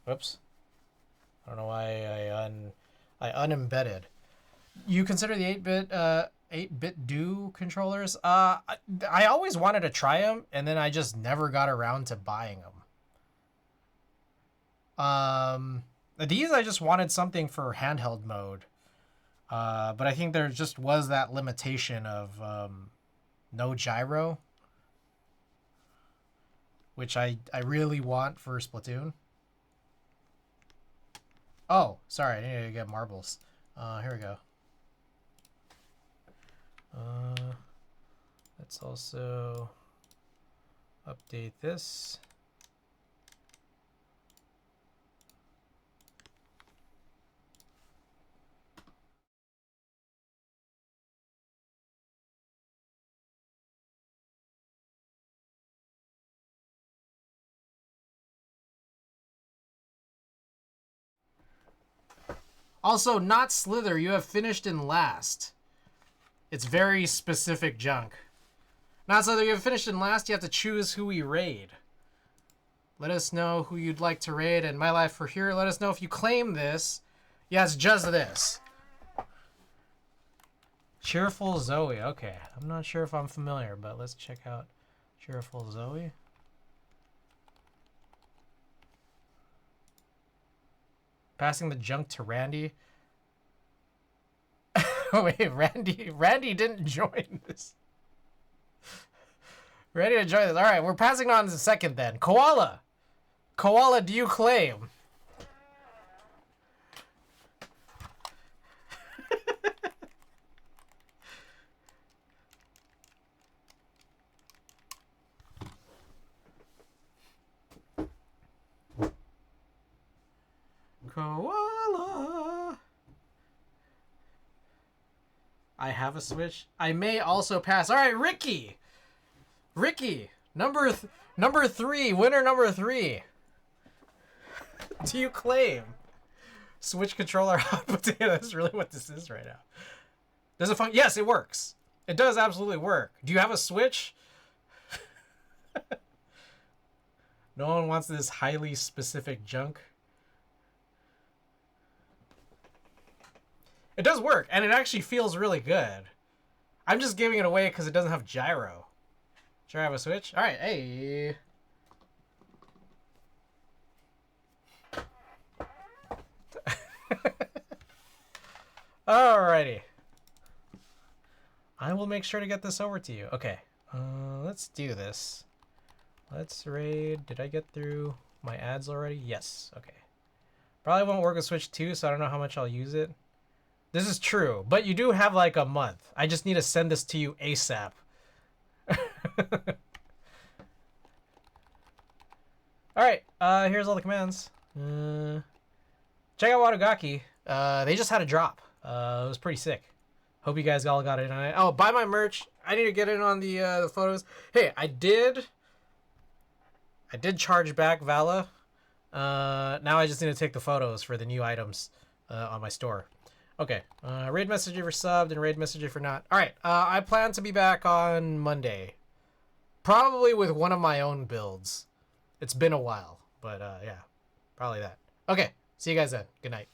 Whoops. I don't know why I unembedded. You consider the 8-bit do controllers? I always wanted to try them, and then I just never got around to buying them. These I just wanted something for handheld mode. But I think there just was that limitation of no gyro, which I really want for Splatoon. Oh, sorry, I need to get marbles. Here we go. Let's also update this. Also, not Slither, you have finished in last. It's very specific junk. Not Slither, you have finished in last, you have to choose who we raid. Let us know who you'd like to raid in My Life for Here. Let us know if you claim this. Yeah, it's just this. Cheerful Zoe. Okay, I'm not sure if I'm familiar, but let's check out Cheerful Zoe. Passing the junk to Randy. Wait, Randy didn't join this. Randy didn't join this. All right, we're passing on to the second then. Koala. Koala, do you claim? Koala. I have a Switch. I may also pass. All right, Ricky. Ricky, number 3, winner number 3. Do you claim? Switch controller hot potato. That's really what this is right now. Does it function? Yes, it works. It does absolutely work. Do you have a Switch? No one wants this highly specific junk. It does work, and it actually feels really good. I'm just giving it away because it doesn't have gyro. Sure, I have a Switch? All right, hey. Alrighty. I will make sure to get this over to you. Okay, let's do this. Let's raid. Did I get through my ads already? Yes, okay. Probably won't work with Switch 2, so I don't know how much I'll use it. This is true, but you do have like a month. I just need to send this to you ASAP. Alright, here's all the commands. Check out Wadogaki. They just had a drop. It was pretty sick. Hope you guys all got in on it. Oh, buy my merch. I need to get in on the photos. Hey, I did charge back Vala. Now I just need to take the photos for the new items on my store. Okay, raid message if you're subbed and raid message if you're not. All right, I plan to be back on Monday. Probably with one of my own builds. It's been a while, but yeah, probably that. Okay, see you guys then. Good night.